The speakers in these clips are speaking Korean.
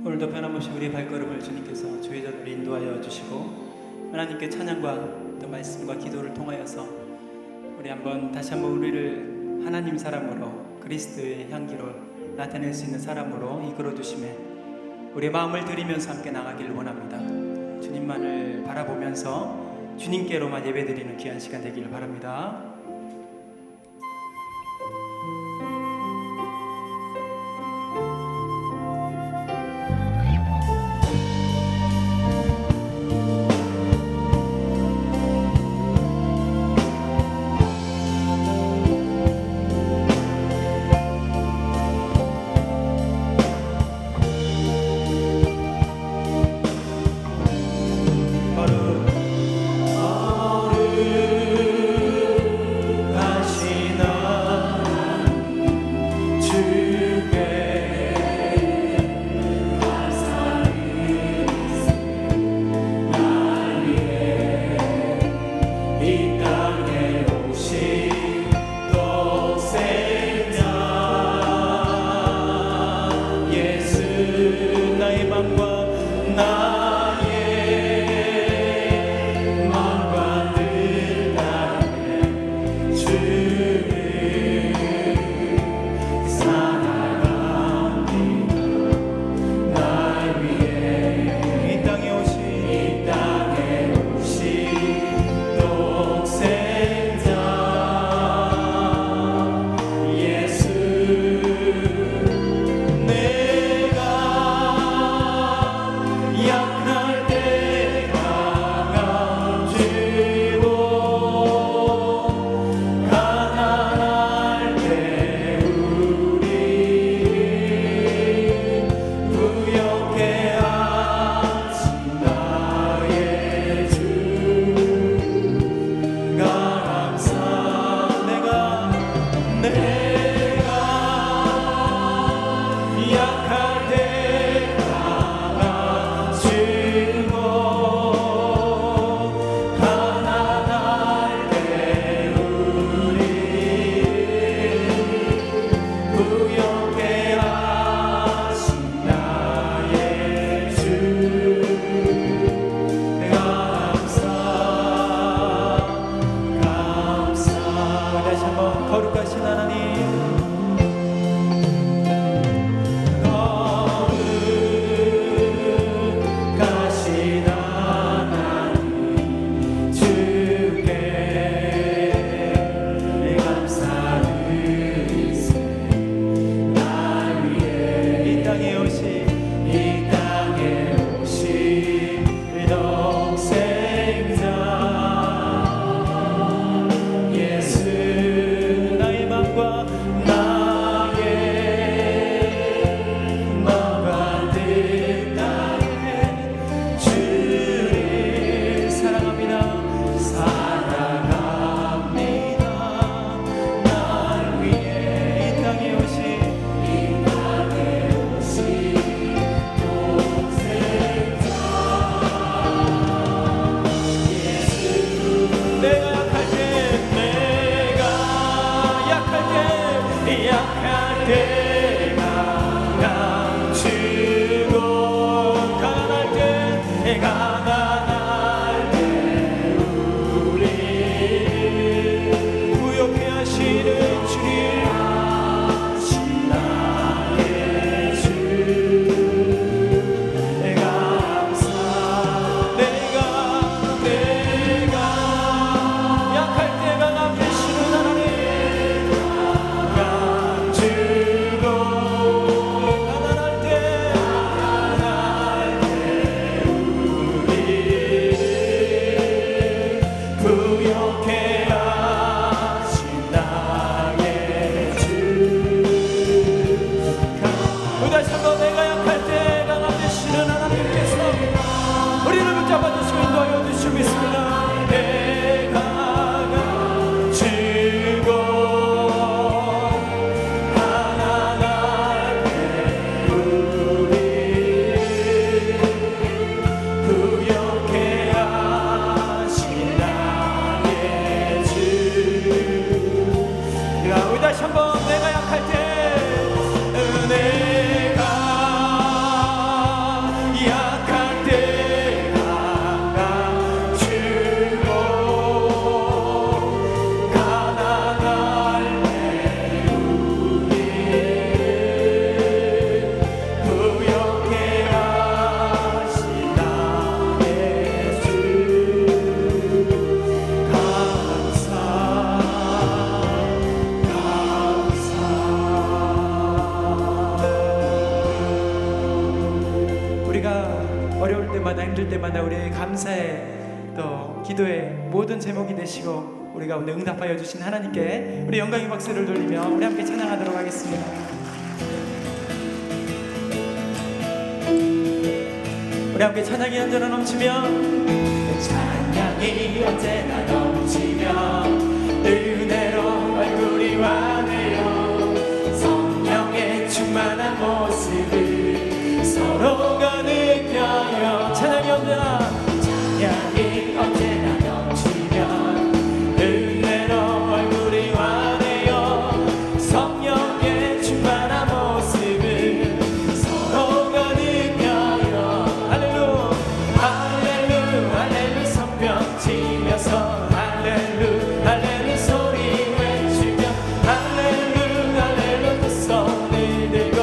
오늘도 변함없이 우리의 발걸음을 주님께서 주의 전으로 인도하여 주시고 하나님께 찬양과 또 말씀과 기도를 통하여서 우리 다시 한번 우리를 하나님 사람으로 그리스도의 향기로 나타낼 수 있는 사람으로 이끌어 주심에 우리의 마음을 드리면서 함께 나가기를 원합니다. 주님만을 바라보면서 주님께로만 예배드리는 귀한 시간 되기를 바랍니다. 다시 한번 내가 약할 때 내가 때마다 힘들 때마다 우리의 감사의 또 기도의 모든 제목이 되시고 우리 가운데 응답하여 주신 하나님께 우리 영광의 박수를 돌리며 우리 함께 찬양하도록 하겠습니다. 우리 함께 찬양이 언제나 넘치며 찬양이 언제나 넘치며 은혜로 얼굴이 환해요. 성령의 충만한 모습을 서로가 느껴요. 찬양이 언제나 넘치면 은혜로 얼굴이 환해요. 성령의 충만한 모습을 서로가 느껴요. 할렐루 할렐루 할렐루 성벽 치면서 할렐루 할렐루 소리 외치며 할렐루 할렐루 그 손을 들고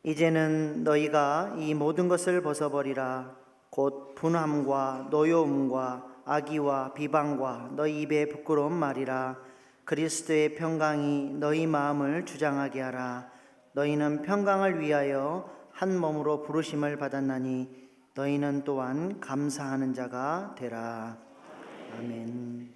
이제는 너희가 이 모든 것을 벗어버리라. 곧 분함과 노여움과 악의와 비방과 너희 입에 부끄러운 말이라. 그리스도의 평강이 너희 마음을 주장하게 하라. 너희는 평강을 위하여 한 몸으로 부르심을 받았나니 너희는 또한 감사하는 자가 되라. 아멘.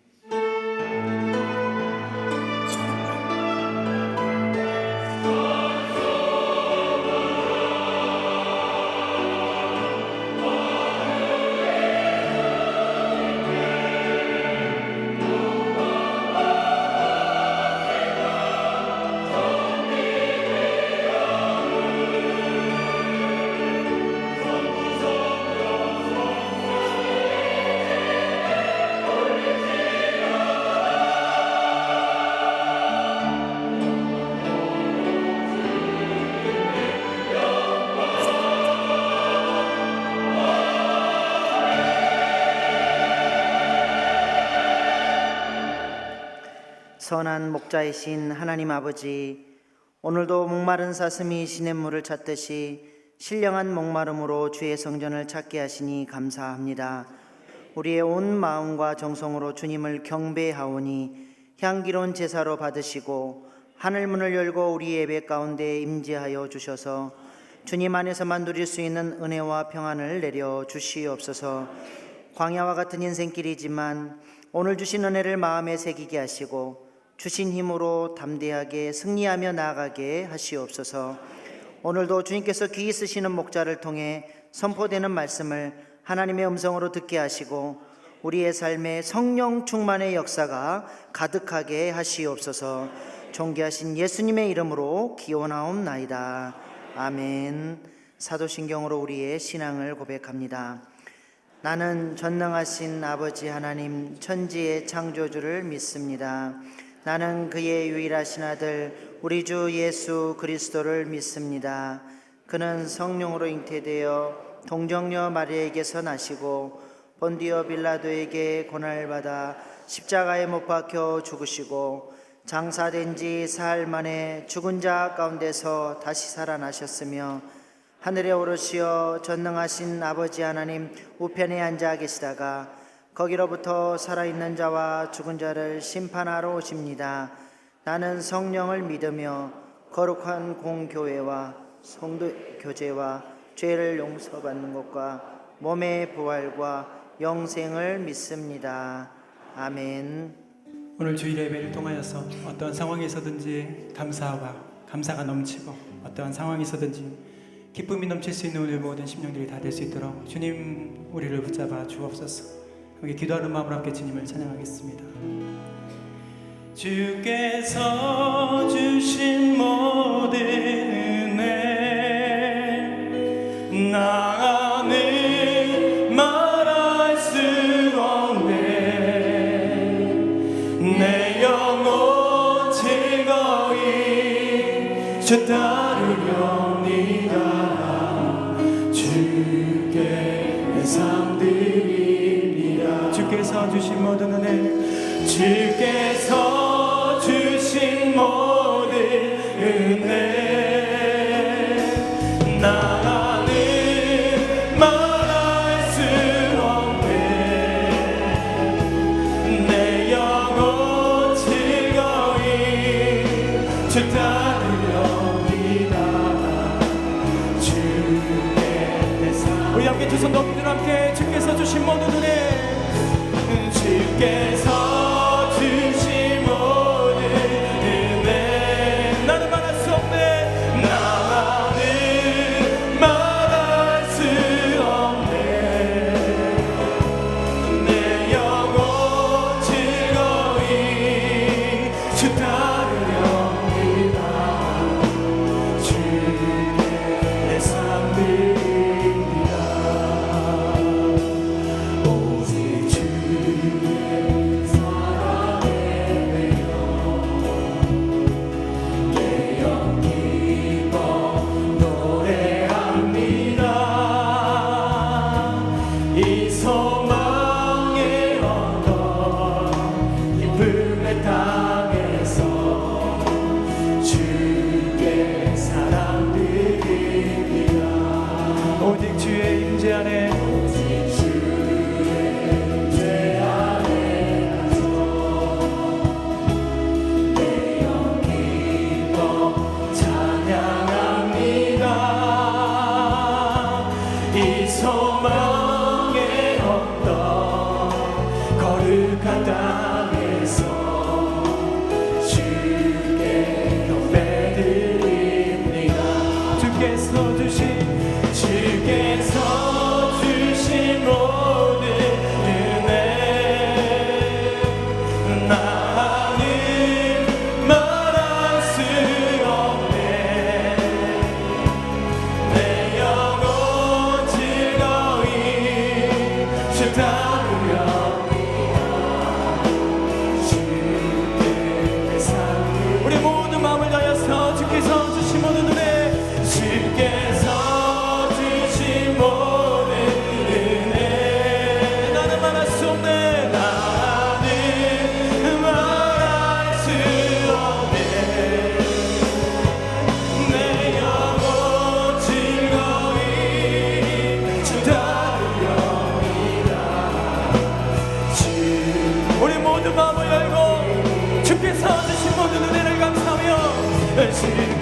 선한 목자이신 하나님 아버지, 오늘도 목마른 사슴이 시냇물을 찾듯이 신령한 목마름으로 주의 성전을 찾게 하시니 감사합니다. 우리의 온 마음과 정성으로 주님을 경배하오니 향기로운 제사로 받으시고 하늘문을 열고 우리 예배 가운데 임재하여 주셔서 주님 안에서만 누릴 수 있는 은혜와 평안을 내려 주시옵소서. 광야와 같은 인생길이지만 오늘 주신 은혜를 마음에 새기게 하시고 주신 힘으로 담대하게 승리하며 나아가게 하시옵소서. 오늘도 주님께서 귀히 쓰시는 목자를 통해 선포되는 말씀을 하나님의 음성으로 듣게 하시고 우리의 삶에 성령 충만의 역사가 가득하게 하시옵소서. 존귀하신 예수님의 이름으로 기원하옵나이다. 아멘. 사도신경으로 우리의 신앙을 고백합니다. 나는 전능하신 아버지 하나님 천지의 창조주를 믿습니다. 나는 그의 유일하신 아들 우리 주 예수 그리스도를 믿습니다. 그는 성령으로 잉태되어 동정녀 마리아에게서 나시고 본디오 빌라도에게 고난을 받아 십자가에 못 박혀 죽으시고 장사된 지 사흘 만에 죽은 자 가운데서 다시 살아나셨으며 하늘에 오르시어 전능하신 아버지 하나님 우편에 앉아 계시다가 거기로부터 살아있는 자와 죽은 자를 심판하러 오십니다. 나는 성령을 믿으며 거룩한 공교회와 성도 교제와 죄를 용서받는 것과 몸의 부활과 영생을 믿습니다. 아멘. 오늘 주일 예배를 통하여서 어떠한 상황에서든지 감사가 넘치고 어떠한 상황에서든지 기쁨이 넘칠 수 있는 오늘 모든 심령들이 다 될 수 있도록 주님 우리를 붙잡아 주옵소서. 여기 기도하는 마음으로 함께 주님을 찬양하겠습니다. 주께서 주신 모든 은혜 나는 말할 수 없네. 내 영혼 즐거이 주 따르렵니다. 주께 내 삶들이니라. 주께서 주신 모든 은혜 주께서 주신 모든 은혜 나는 말할 수 없네. 내 영혼 즐거이 주 따르렵니다. 주께 내 삶. 우리 함께 두 손 높이 들어 함께 주께서 주신 모든 은혜 주께서 주신 모든 은혜 나는 말할 수 없네. 나는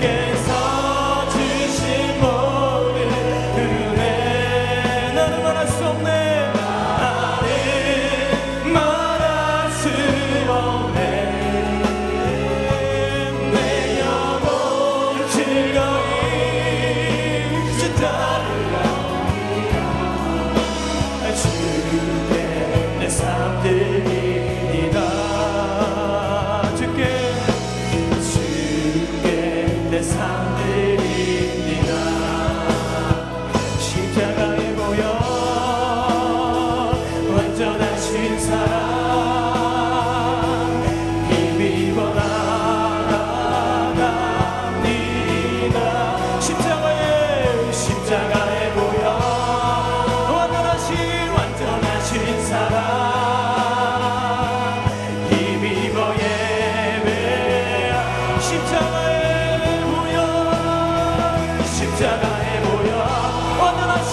주께서 주신 모든 은혜 나는 말할 수 없네 나는 말할 수 없네 내 영혼 즐거이 주 따르라 주께 내 삶 드리이다 주께 내 삶 드립니다 십자가에 모여 완전하신 사랑 힘입어 나아갑니다 십자가에 모여 완전하신 사랑 힘입어 예배하 십자가에 모여 완전하신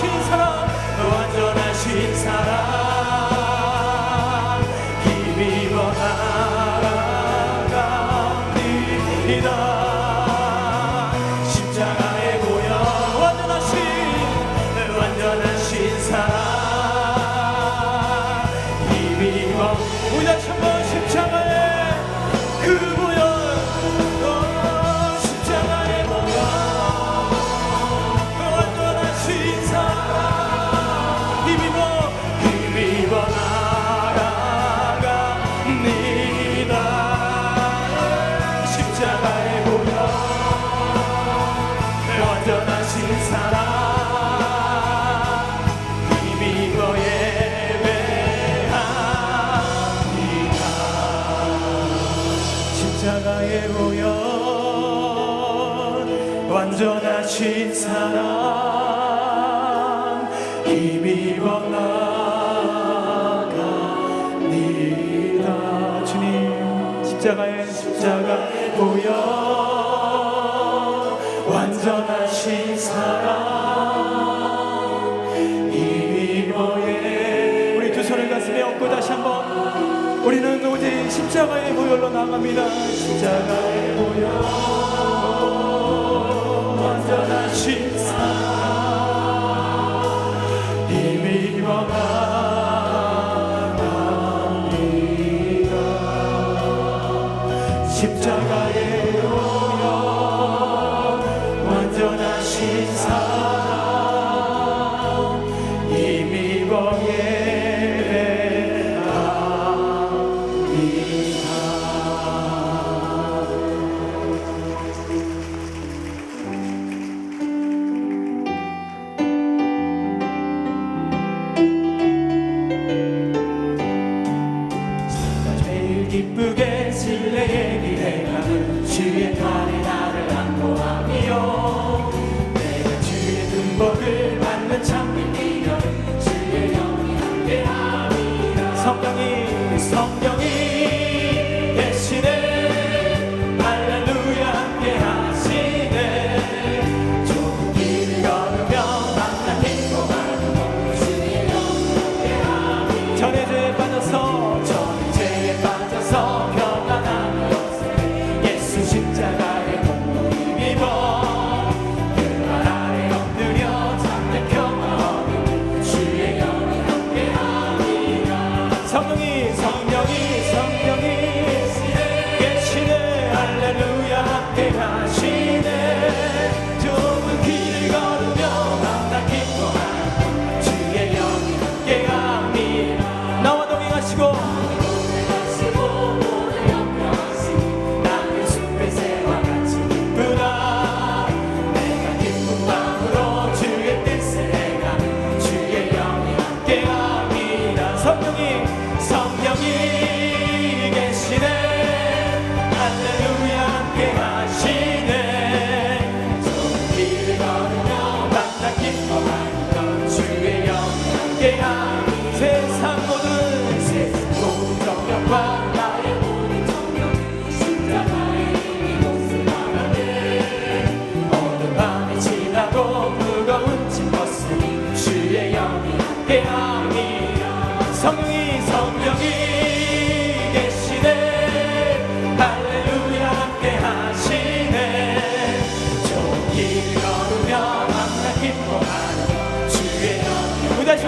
사랑 힘입어 나아갑니다 십자가에 모여 완전하신 사랑 힘입어 우리 다시 한번 십자가에 그 모여 십자가에 모여 완전하신 사랑 힘입어 나아갑니다 십자가에 모여 완전하신 사랑 힘입어 예배합니다 십자가에 모여 완전하신 사랑 힘입어 나아갑니다 주님 십자가에 모여 완전하신 사랑 힘입어 예 우리 두 손을 가슴에 얹고 다시 한번 우리는 오직 십자가의 보혈로 나갑니다 십자가의 보혈 완전하신 사랑 힘입어 나갑니다 십자가에 모여 완전하신 사랑 힘입어 예배합니다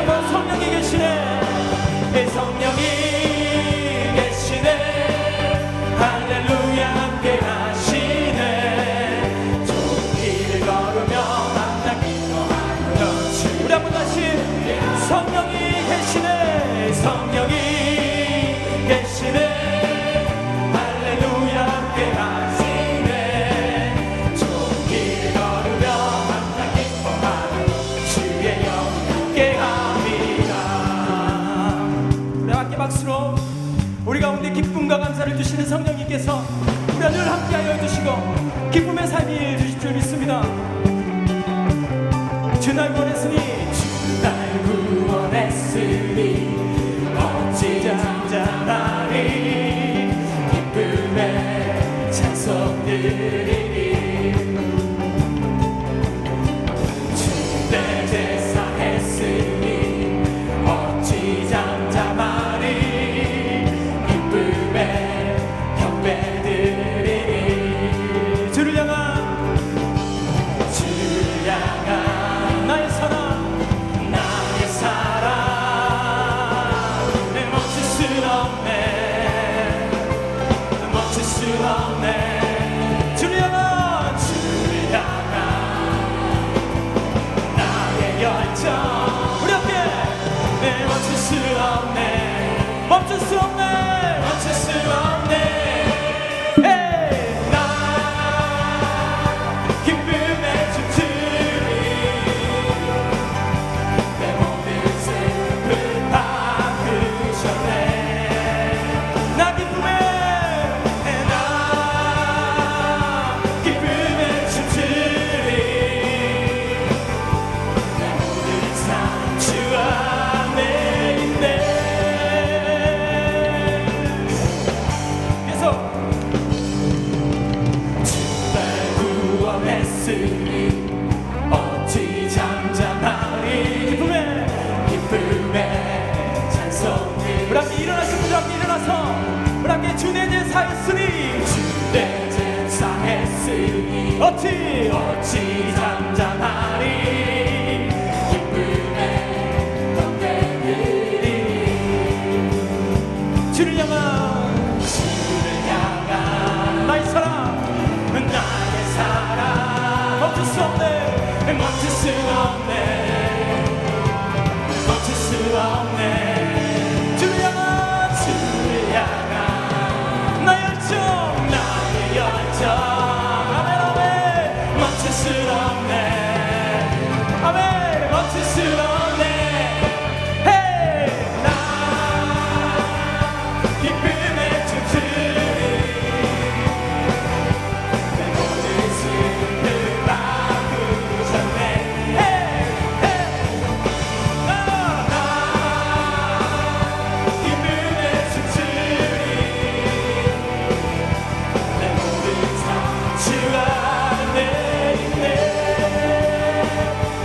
한번 성령이 계시네. 성령이 계시네. 할렐루야 함께 하시네. 좋은 길을 걸으며 만나 기도하며. 우리 한번 다시. 성령이 계시네. 성령이 계시네. 할렐루야 함께 하시네. 좋은 길을 걸으며 만나 기뻐하며 주의 영이 함께 합니다. 우리 함께 박수로 우리 가운데 기쁨과 감사를 주시는 성령님께서 우리와 늘 함께하여 주시고 기쁨의 삶이 주실 줄 믿습니다. 주 날 구원했으니 주 날 구원했으니 어찌 잠잠하리. 기쁨의 찬송 드리리. 주 내 제사 했으니 어찌 잠잠하리. 기쁨의 경배 드리리. 주를 향한 나의 사랑 멈출 수 없네. 멈출 수 없네. 주를 향한 나의 열정 우리 함께 멈출 수 없네. 멈출 수 없네. 멈출 수 없네. 어찌 잠잠하리. 기쁨의 찬송. 우리 함께 일어나신 분들 함께 일어나서 우리 함께 주 내 제사했으니 주 내 제사했으니 어찌 잠잠하리. 기쁨의 경배들이. 주를 향한 나의 사랑 나의 사랑 멈출 수 없네. 멈출 수 없네. 멈출 수 없네. 주를 향한 나의 열정 나의 열정. 아멘 아멘. 멈출 수 없네. 아멘. 멈출 수 없네. 헤이 나 기쁨의 춤추리. 내 모든 슬픔 바꾸셨네. 헤이 헤이 나 기쁨의 춤추리. 내 모든 삶 주 안에 있네.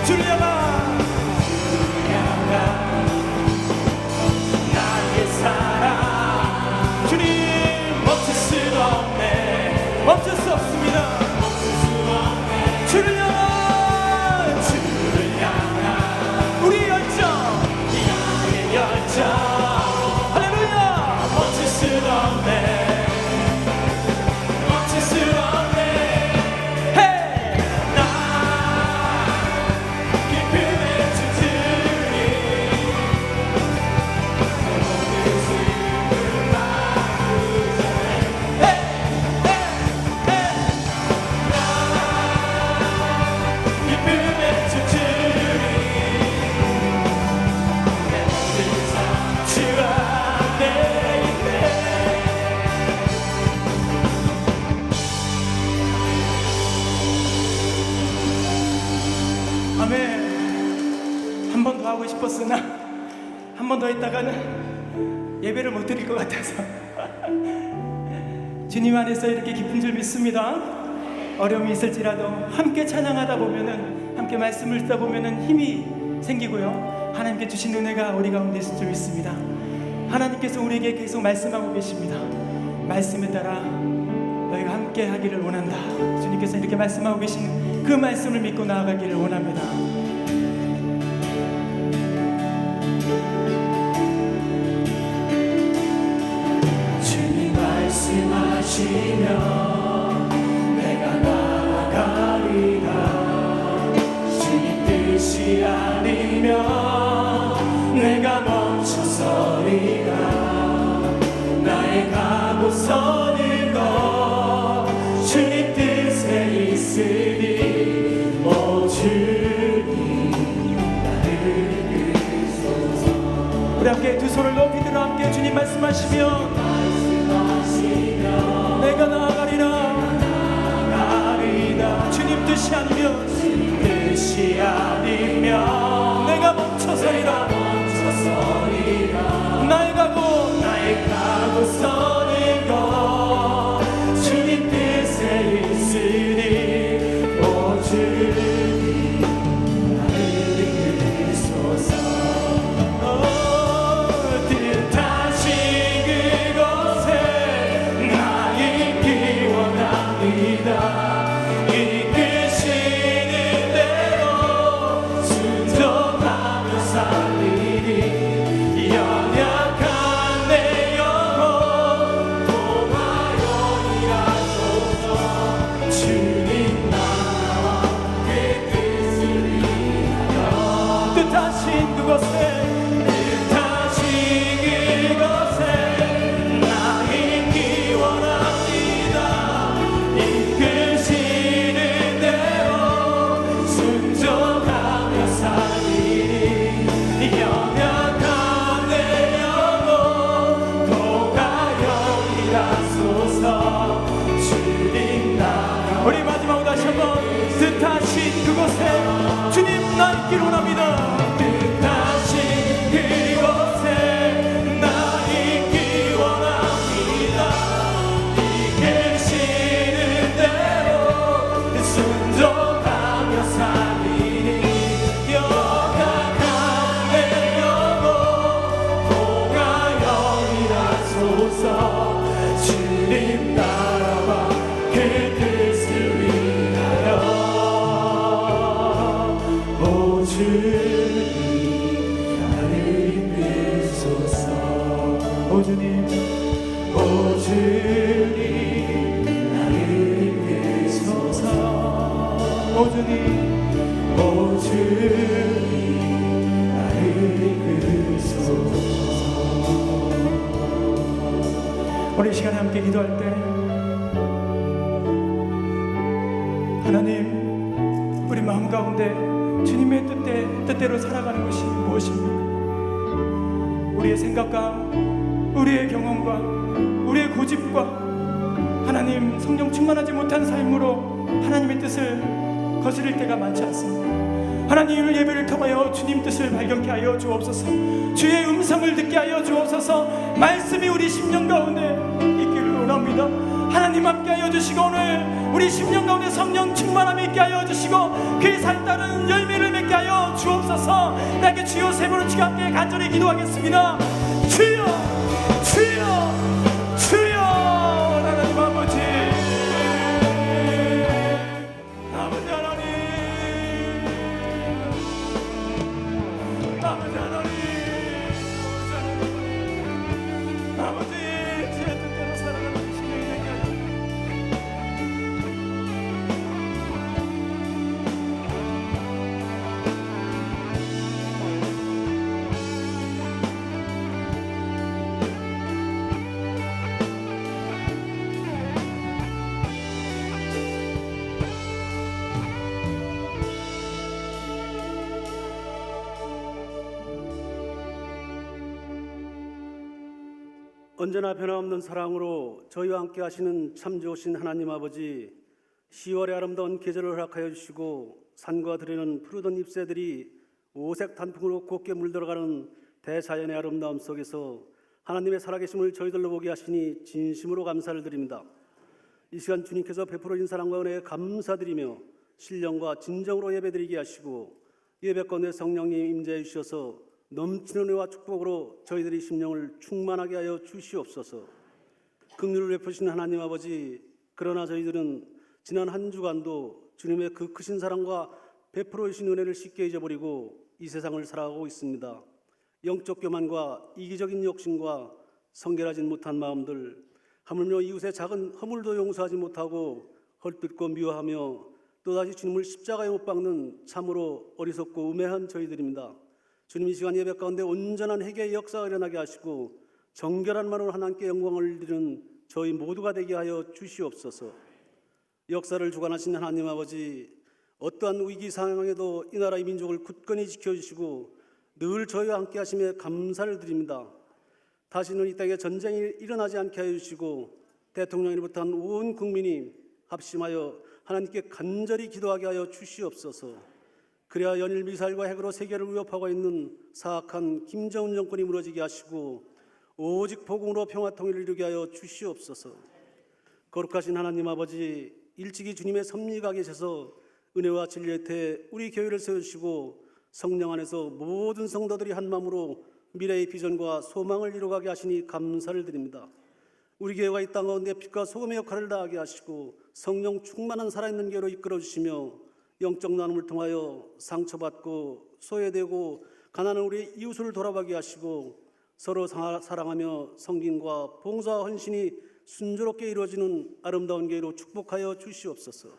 주를 향한 나의 사랑. 주님 멈출 수 없네. 멈출 수 없습니다. 주를 향한 우리의 열정 나의 열정. 할렐루야. 멈출 수 없네. 멈출 수 없네. 헤이 나 기쁨의 춤추리. 내 모든 슬픔 바꾸셨네. 헤이 헤이 헤이 나 기쁨의 춤추리. 내 모든 삶 주 안에 있네. 아멘. 한 번 더 하고 싶었으나 한 번 더 했다가는 예배를 못 드릴 것 같아서 주님 안에서 이렇게 기쁜 줄 믿습니다. 어려움이 있을지라도 함께 찬양하다 보면은, 함께 말씀을 듣다 보면은 힘이 생기고요, 하나님께 주신 은혜가 우리 가운데 있을 줄 믿습니다. 하나님께서 우리에게 계속 말씀하고 계십니다. 말씀에 따라 너희가 함께 하기를 원한다. 주님께서 이렇게 말씀하고 계신 그 말씀을 믿고 나아가기를 원합니다. 하시면 내가 나아가리라. 주님 뜻이 아니면 내가 멈춰서리라. 나의 가고 서는 것 주님 뜻에 있으니 오 주님 나를 이끄소서. 우리 함께 두 손을 높이 들어 함께 주님 말씀하시면 내가 나아가리라. 주님 뜻이 아니면 내가 멈춰서리라. 나의 가고 서는 것 주님 뜻에 있으니 오 주님 나를 이끄소서. 뜻하신 그곳에 나 있기 원합니다. 이끄시는 대로 순종하며 살리니 연약한 내 영혼 도와요이라소서. 주님 나와 그 뜻을 위하여 뜻하신 그곳에 나 있기 원합니다. 이끄시는 대로 순종하며 살리니 연약한 내 영혼 도가요이라소서. 주님 나라. 우리 마지막으로 다시 한번 뜻하신 그곳에 주님 나 있기를 원합니다. 뜻하신 그곳에 나 있기 원합니다. 이끄시는 대로 순종하며 살리니 연약한 내 영혼 도가요이라소서. 주님 나라와 그 뜻을 위하여 오 주님 나를 이끄소서. 오 주님 나를 이끄소서. 오 주님 나를 이끄소서. 우리 이 시간에 함께 기도할 때 하나님 우리 마음 가운데 주님의 뜻대로 살아가는 것이 무엇입니까? 우리의 생각과 우리의 경험과 우리의 고집과 하나님 성령 충만하지 못한 삶으로 하나님의 뜻을 거스릴 때가 많지 않습니다. 하나님 예배를 통하여 주님 뜻을 발견케 하여 주옵소서. 주의 음성을 듣게 하여 주옵소서. 말씀이 우리 심령 가운데 있기를 원합니다. 하나님 함께 하여 주시고 오늘 우리 심령 가운데 성령 충만함이 있게 하여 주시고 그에 살따른 열매를 맺게 하여 주옵소서. 나에게 주여 세 번을 치고 함께 간절히 기도하겠습니다. 주여 주여 주여. 하나님 아버지 아버지 하나님 아버지 하나님 아버지 주의 뜻대로 살아가는 신령이 되게 하여 언제나 변함없는 사랑으로 저희와 함께 하시는 참 좋으신 하나님 아버지, 10월의 아름다운 계절을 허락하여 주시고 산과 들에는 푸르던 잎새들이 오색 단풍으로 곱게 물들어가는 대자연의 아름다움 속에서 하나님의 살아계심을 저희들로 보게 하시니 진심으로 감사를 드립니다. 이 시간 주님께서 베풀어 주신 사랑과 은혜에 감사드리며 신령과 진정으로 예배드리게 하시고 예배 가운데 성령님 임재해 주셔서 넘치는 은혜와 축복으로 저희들의 심령을 충만하게 하여 주시옵소서. 긍휼을 베푸신 하나님 아버지, 그러나 저희들은 지난 한 주간도 주님의 그 크신 사랑과 베풀어 주신 은혜를 쉽게 잊어버리고 이 세상을 살아가고 있습니다. 영적 교만과 이기적인 욕심과 성결하지 못한 마음들, 하물며 이웃의 작은 허물도 용서하지 못하고 헐뜯고 미워하며 또다시 주님을 십자가에 못 박는 참으로 어리석고 우매한 저희들입니다. 주님, 이 시간 예배 가운데 온전한 회개의 역사가 일어나게 하시고 정결한 마음으로 하나님께 영광을 드리는 저희 모두가 되게 하여 주시옵소서. 역사를 주관하신 하나님 아버지, 어떠한 위기 상황에도 이 나라의 민족을 굳건히 지켜주시고 늘 저희와 함께 하심에 감사를 드립니다. 다시는 이 땅에 전쟁이 일어나지 않게 하여 주시고 대통령을 비롯한 온 국민이 합심하여 하나님께 간절히 기도하게 하여 주시옵소서. 그래야 연일 미사일과 핵으로 세계를 위협하고 있는 사악한 김정은 정권이 무너지게 하시고 오직 복음으로 평화 통일을 이루게 하여 주시옵소서. 거룩하신 하나님 아버지, 일찍이 주님의 섭리가 계셔서 은혜와 진리의 태 우리 교회를 세우시고 성령 안에서 모든 성도들이 한 마음으로 미래의 비전과 소망을 이루어가게 하시니 감사를 드립니다. 우리 교회가 이 땅 가운데 빛과 소금의 역할을 다하게 하시고 성령 충만한 살아있는 교회로 이끌어주시며 영적 나눔을 통하여 상처받고 소외되고 가난한 우리 이웃을 돌아보게 하시고 서로 사랑하며 성김과 봉사와 헌신이 순조롭게 이루어지는 아름다운 교회로 축복하여 주시옵소서.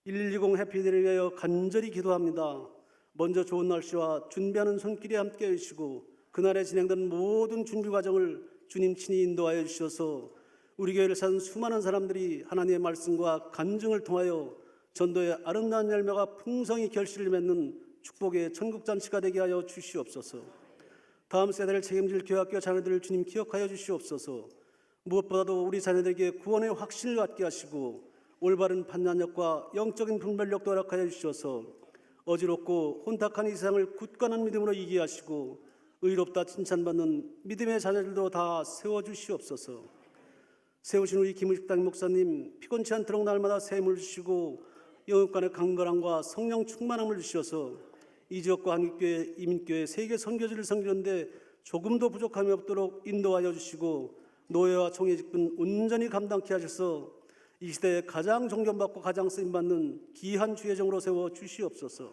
1120 해피데이를 위하여 간절히 기도합니다. 먼저 좋은 날씨와 준비하는 손길이 함께 해주시고 그날에 진행되는 모든 준비 과정을 주님 친히 인도하여 주셔서 우리 교회를 사는 수많은 사람들이 하나님의 말씀과 간증을 통하여 전도의 아름다운 열매가 풍성히 결실을 맺는 축복의 천국잔치가 되게 하여 주시옵소서. 다음 세대를 책임질 교회학교 자녀들을 주님 기억하여 주시옵소서. 무엇보다도 우리 자녀들에게 구원의 확신을 갖게 하시고 올바른 판단력과 영적인 분별력도 허락하여 주셔서 어지럽고 혼탁한 이 세상을 굳건한 믿음으로 이기게 하시고 의롭다 칭찬받는 믿음의 자녀들도 다 세워주시옵소서. 세우신 우리 김의식당 목사님, 피곤치 않도록 날마다 새 힘을 주시고 영육간의 강건함과 성령 충만함을 주셔서 이 지역과 한국교회, 이민교회, 세계 선교지를 섬기는데 조금도 부족함이 없도록 인도하여 주시고 노예와 총회 직분 온전히 감당케 하셔서 이 시대에 가장 존경받고 가장 쓰임받는 귀한 주의정으로 세워 주시옵소서.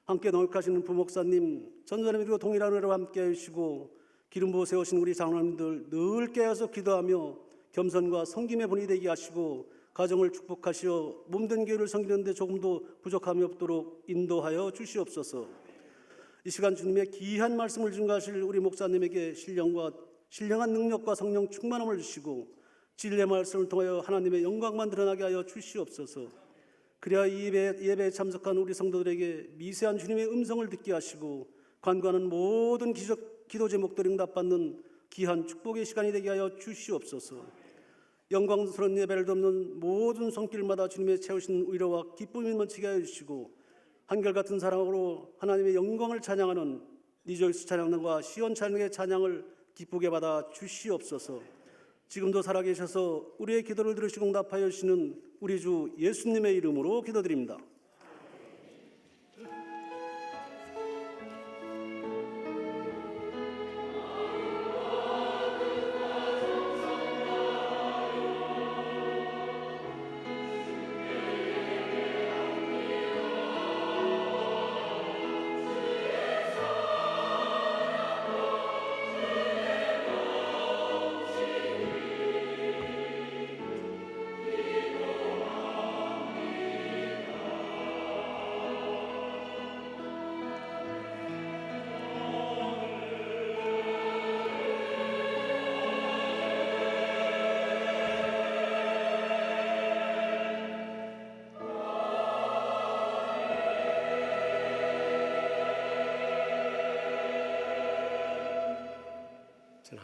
함께 노력하시는 부목사님, 전사님 그리고 동일한 은혜로 함께 해주시고 기름 부어 세우신 우리 장로님들 늘 깨어서 기도하며 겸손과 섬김의 본이 되게 하시고 가정을 축복하시어 몸된 교회를 섬기는데 조금도 부족함이 없도록 인도하여 주시옵소서. 이 시간 주님의 귀한 말씀을 증거하실 우리 목사님에게 신령한 능력과 성령 충만함을 주시고 진리의 말씀을 통하여 하나님의 영광만 드러나게 하여 주시옵소서. 그래야 이 예배에 참석한 우리 성도들에게 미세한 주님의 음성을 듣게 하시고 간구하는 모든 기도 제목들이 응답받는 귀한 축복의 시간이 되게 하여 주시옵소서. 영광스러운 예배를 돕는 모든 손길마다 주님의 채우신 위로와 기쁨이 넘치게 하여 주시고 한결같은 사랑으로 하나님의 영광을 찬양하는 리조이스 찬양단과 시온 찬양의 찬양을 기쁘게 받아 주시옵소서. 지금도 살아계셔서 우리의 기도를 들으시고 응답하여 주시는 우리 주 예수님의 이름으로 기도드립니다.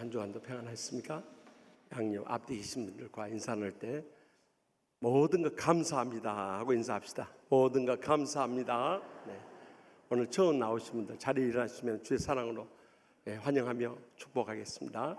한 주간도 평안했습니까? 양옆 앞뒤 계신 분들과 인사 나눌 때 모든 것 감사합니다 하고 인사합시다. 모든 것 감사합니다. 네. 오늘 처음 나오신 분들 자리에 일어나시면 주의 사랑으로 환영하며 축복하겠습니다.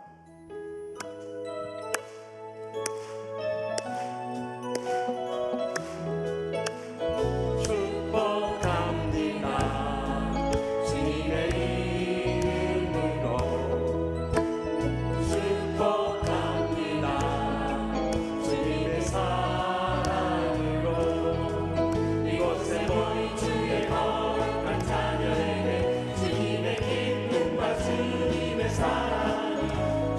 주님의 기쁨과 주님의 사랑이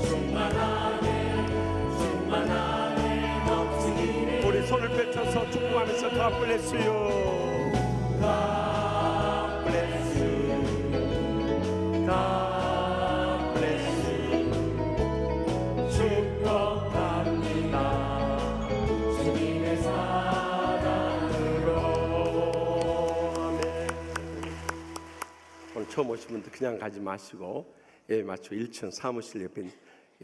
처음 오신 분들 그냥 가지 마시고 예배 마치고 1층 사무실 옆에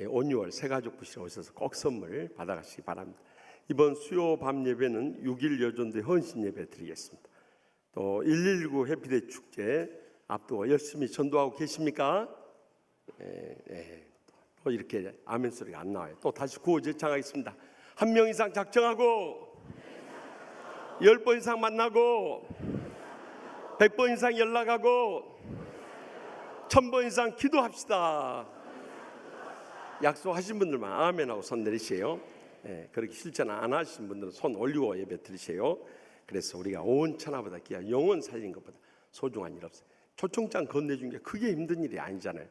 온유월 새가족부실에 오셔서 꼭 선물 받아가시기 바랍니다. 이번 수요 밤 예배는 6일 여전도의 헌신 예배 드리겠습니다. 또 119 해피데이 축제 앞두고 열심히 전도하고 계십니까? 또 이렇게 아멘 소리가 안 나와요. 또 다시 구호 제창하겠습니다. 1명 이상 작정하고 10번 이상 만나고 100번 이상 연락하고 1000번 이상 기도합시다. 약속하신 분들만 아멘하고 손 내리세요. 그렇게 실천 안 하신 분들은 손 올리고 예배 드리세요. 그래서 우리가 온 천하보다 귀한 영혼 살린 것보다 소중한 일 없어요. 초청장 건네준 게 크게 힘든 일이 아니잖아요.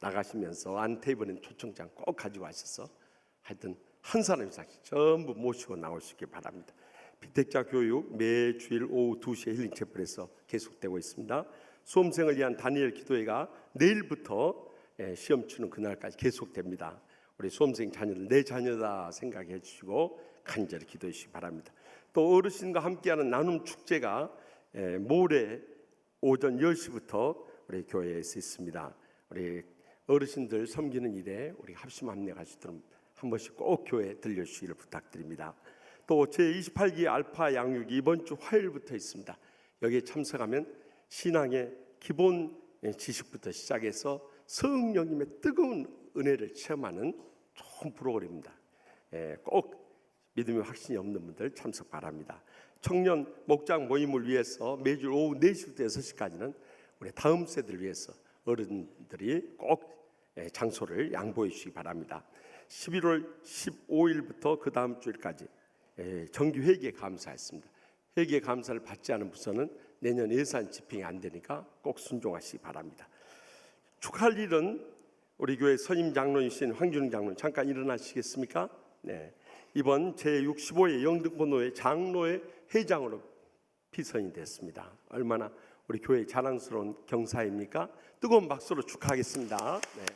나가시면서 안 테이블엔 초청장 꼭 가지고 가셔서 하여튼 한 사람 이상 전부 모시고 나올 수 있길 바랍니다. 비택자 교육 매 주일 오후 2시에 힐링체플에서 계속되고 있습니다. 수험생을 위한 다니엘 기도회가 내일부터 시험 치는 그날까지 계속됩니다. 우리 수험생 자녀들 내 자녀다 생각해 주시고 간절히 기도해 주시기 바랍니다. 또 어르신과 함께하는 나눔 축제가 모레 오전 10시부터 우리 교회에서 있습니다. 우리 어르신들 섬기는 일에 우리 합심 합력할 수 있도록 한 번씩 꼭 교회에 들려주시기를 부탁드립니다. 또 제28기 알파 양육이 이번 주 화요일부터 있습니다. 여기에 참석하면 신앙의 기본 지식부터 시작해서 성령님의 뜨거운 은혜를 체험하는 좋은 프로그램입니다. 꼭 믿음의 확신이 없는 분들 참석 바랍니다. 청년 목장 모임을 위해서 매주 오후 4시부터 6시까지는 우리 다음 세대를 위해서 어른들이 꼭 장소를 양보해 주시기 바랍니다. 11월 15일부터 그 다음 주일까지 정기 회계 감사했습니다. 회계 감사를 받지 않은 부서는 내년 예산 집행이 안 되니까 꼭 순종하시기 바랍니다. 축하할 일은 우리 교회 선임 장로이신 황준웅 장로님 잠깐 일어나시겠습니까? 네. 이번 제65회 영등포노회 장로회 회장으로 피선이 됐습니다. 얼마나 우리 교회 자랑스러운 경사입니까? 뜨거운 박수로 축하하겠습니다. 네.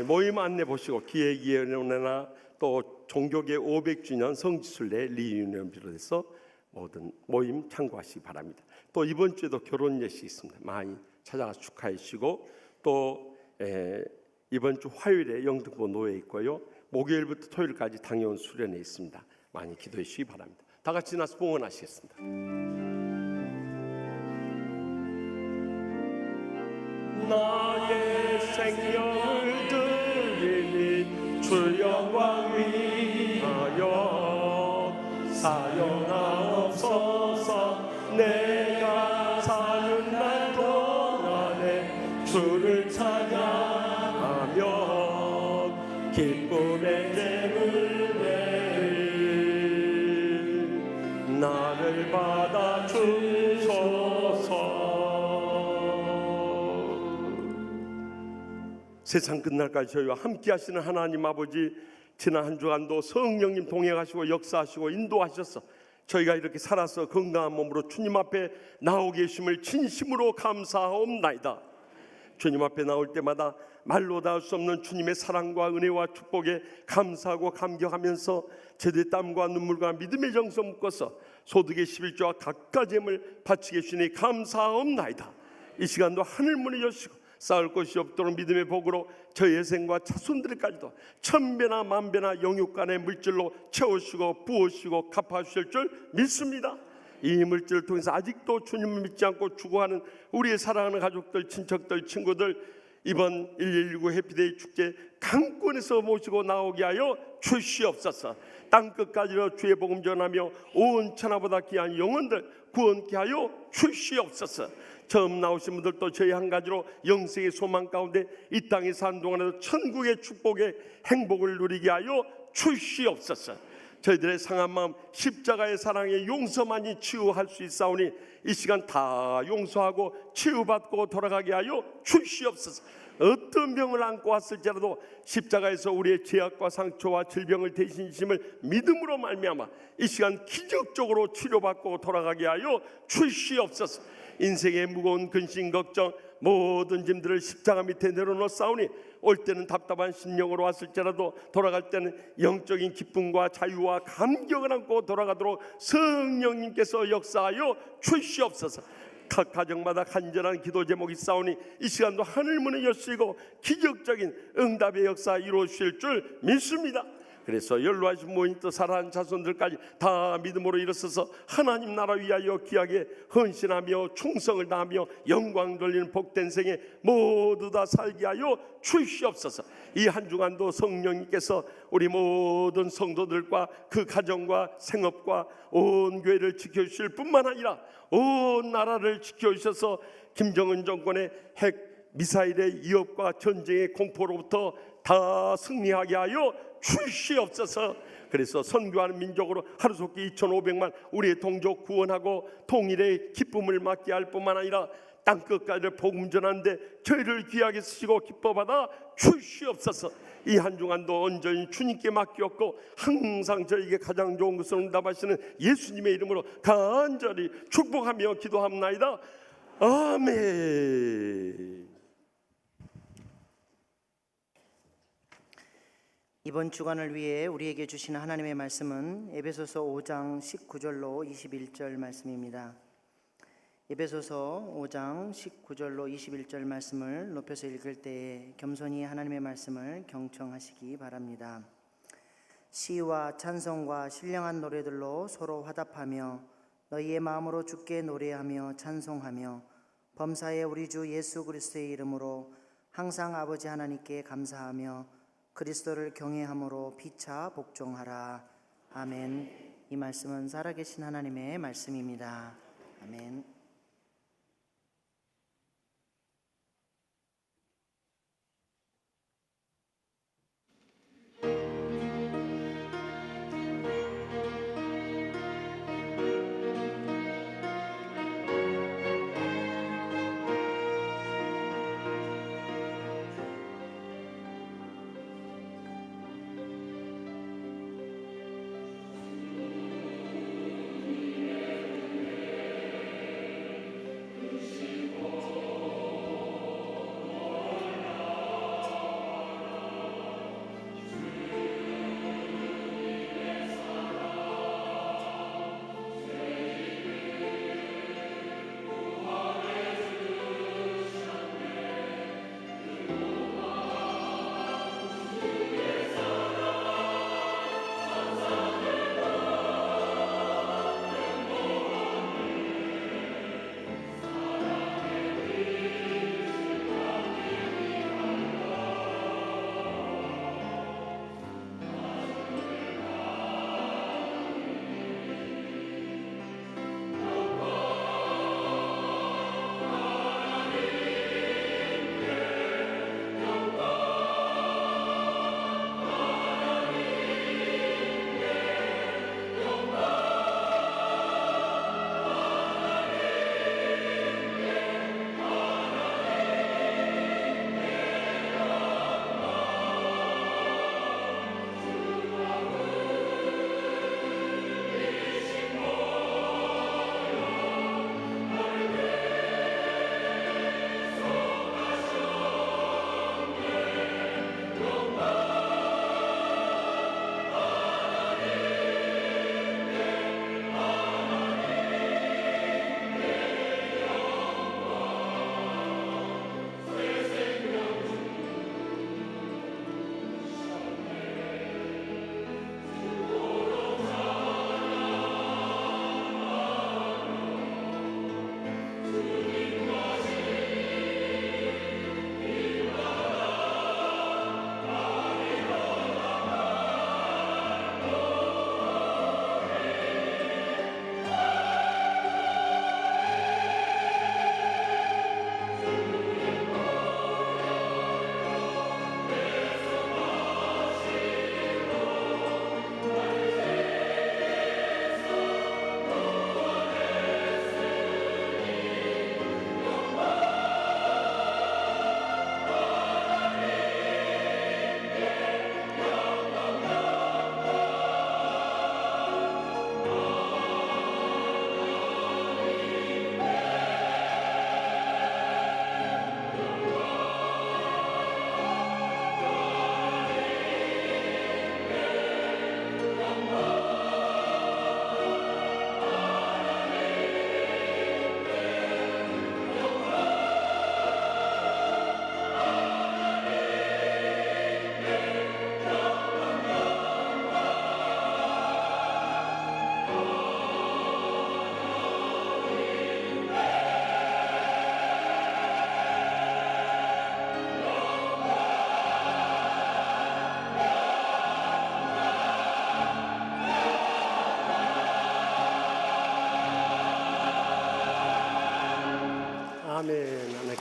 모임 안내 보시고 기획위원회나 또 종교계 500주년 성지순례 리유니언 비롯해서 모든 모임 참고하시기 바랍니다. 또 이번 주에도 결혼 예식이 있습니다. 많이 찾아가서 축하해 주시고 또 이번 주 화요일에 영등포 노회에 있고요. 목요일부터 토요일까지 당연 수련회 있습니다. 많이 기도해 주시기 바랍니다. 다 같이 나서 봉헌하시겠습니다. 나의 생명을 드리니 주 영광 위하여 사용하옵소서. 내가 사는 날 동안에 주를 찬양하며 기쁨의 샘을 내리 나를 받아 주소서. 세상 끝날까지 저희와 함께 하시는 하나님 아버지, 지난 한 주간도 성령님 동행하시고 역사하시고 인도하셔서 저희가 이렇게 살아서 건강한 몸으로 주님 앞에 나오고 계심을 진심으로 감사하옵나이다. 주님 앞에 나올 때마다 말로 다 할 수 없는 주님의 사랑과 은혜와 축복에 감사하고 감격하면서 제대 땀과 눈물과 믿음의 정성 묶어서 소득의 11조와 각가지 예물 바치게 주니 감사하옵나이다. 이 시간도 하늘 문을 여시고 쌓을 것이 없도록 믿음의 복으로 저희의 생과 자손들까지도 천배나 만배나 영육간의 물질로 채우시고 부으시고 갚아주실 줄 믿습니다. 이 물질을 통해서 아직도 주님을 믿지 않고 죽어가는 우리의 사랑하는 가족들, 친척들, 친구들 이번 119 해피데이 축제 강권에서 모시고 나오게 하여 주시옵소서. 땅끝까지로 주의 복음 전하며 온 천하보다 귀한 영혼들 구원케 하여 주시옵소서. 처음 나오신 분들도 저희 한 가지로 영생의 소망 가운데 이 땅에 사는 동안에도 천국의 축복의 행복을 누리게 하여 주시옵소서. 저희들의 상한 마음 십자가의 사랑에 용서만이 치유할 수 있사오니 이 시간 다 용서하고 치유받고 돌아가게 하여 주시옵소서. 어떤 병을 안고 왔을지라도 십자가에서 우리의 죄악과 상처와 질병을 대신 지심을 믿음으로 말미암아 이 시간 기적적으로 치료받고 돌아가게 하여 주시옵소서. 인생의 무거운 근심 걱정 모든 짐들을 십자가 밑에 내려놓사오니 올 때는 답답한 심령으로 왔을지라도 돌아갈 때는 영적인 기쁨과 자유와 감격을 안고 돌아가도록 성령님께서 역사하여 주시옵소서. 각 가정마다 간절한 기도 제목이 있사오니 이 시간도 하늘 문이 열리고 기적적인 응답의 역사 이루어질 줄 믿습니다. 그래서 연로하신 모인또 살아난 자손들까지 다 믿음으로 일어서서 하나님 나라 위하여 귀하게 헌신하며 충성을 다하며 영광 돌리는 복된 생에 모두 다 살게 하여 주시옵소서. 이 한 주간도 성령님께서 우리 모든 성도들과 그 가정과 생업과 온 교회를 지켜주실 뿐만 아니라 온 나라를 지켜주셔서 김정은 정권의 핵 미사일의 위협과 전쟁의 공포로부터 다 승리하게 하여 주시옵소서. 그래서 선교하는 민족으로 하루속히 2,500만 우리의 동족 구원하고 통일의 기쁨을 맡게 할 뿐만 아니라 땅끝까지 복음 전하는데 저희를 귀하게 쓰시고 기뻐받아 주시옵소서. 이 한 주간도 온전히 주님께 맡겼고 항상 저에게 가장 좋은 것을 응답하시는 예수님의 이름으로 간절히 축복하며 기도합나이다. 아멘. 이번 주간을 위해 우리에게 주시는 하나님의 말씀은 에베소서 5장 19절로 21절 말씀입니다. 에베소서 5장 19절로 21절 말씀을 높여서 읽을 때에 겸손히 하나님의 말씀을 경청하시기 바랍니다. 시와 찬송과 신령한 노래들로 서로 화답하며 너희의 마음으로 주께 노래하며 찬송하며 범사의 우리 주 예수 그리스도의 이름으로 항상 아버지 하나님께 감사하며 그리스도를 경외함으로 피차 복종하라. 아멘. 이 말씀은 살아계신 하나님의 말씀입니다. 아멘.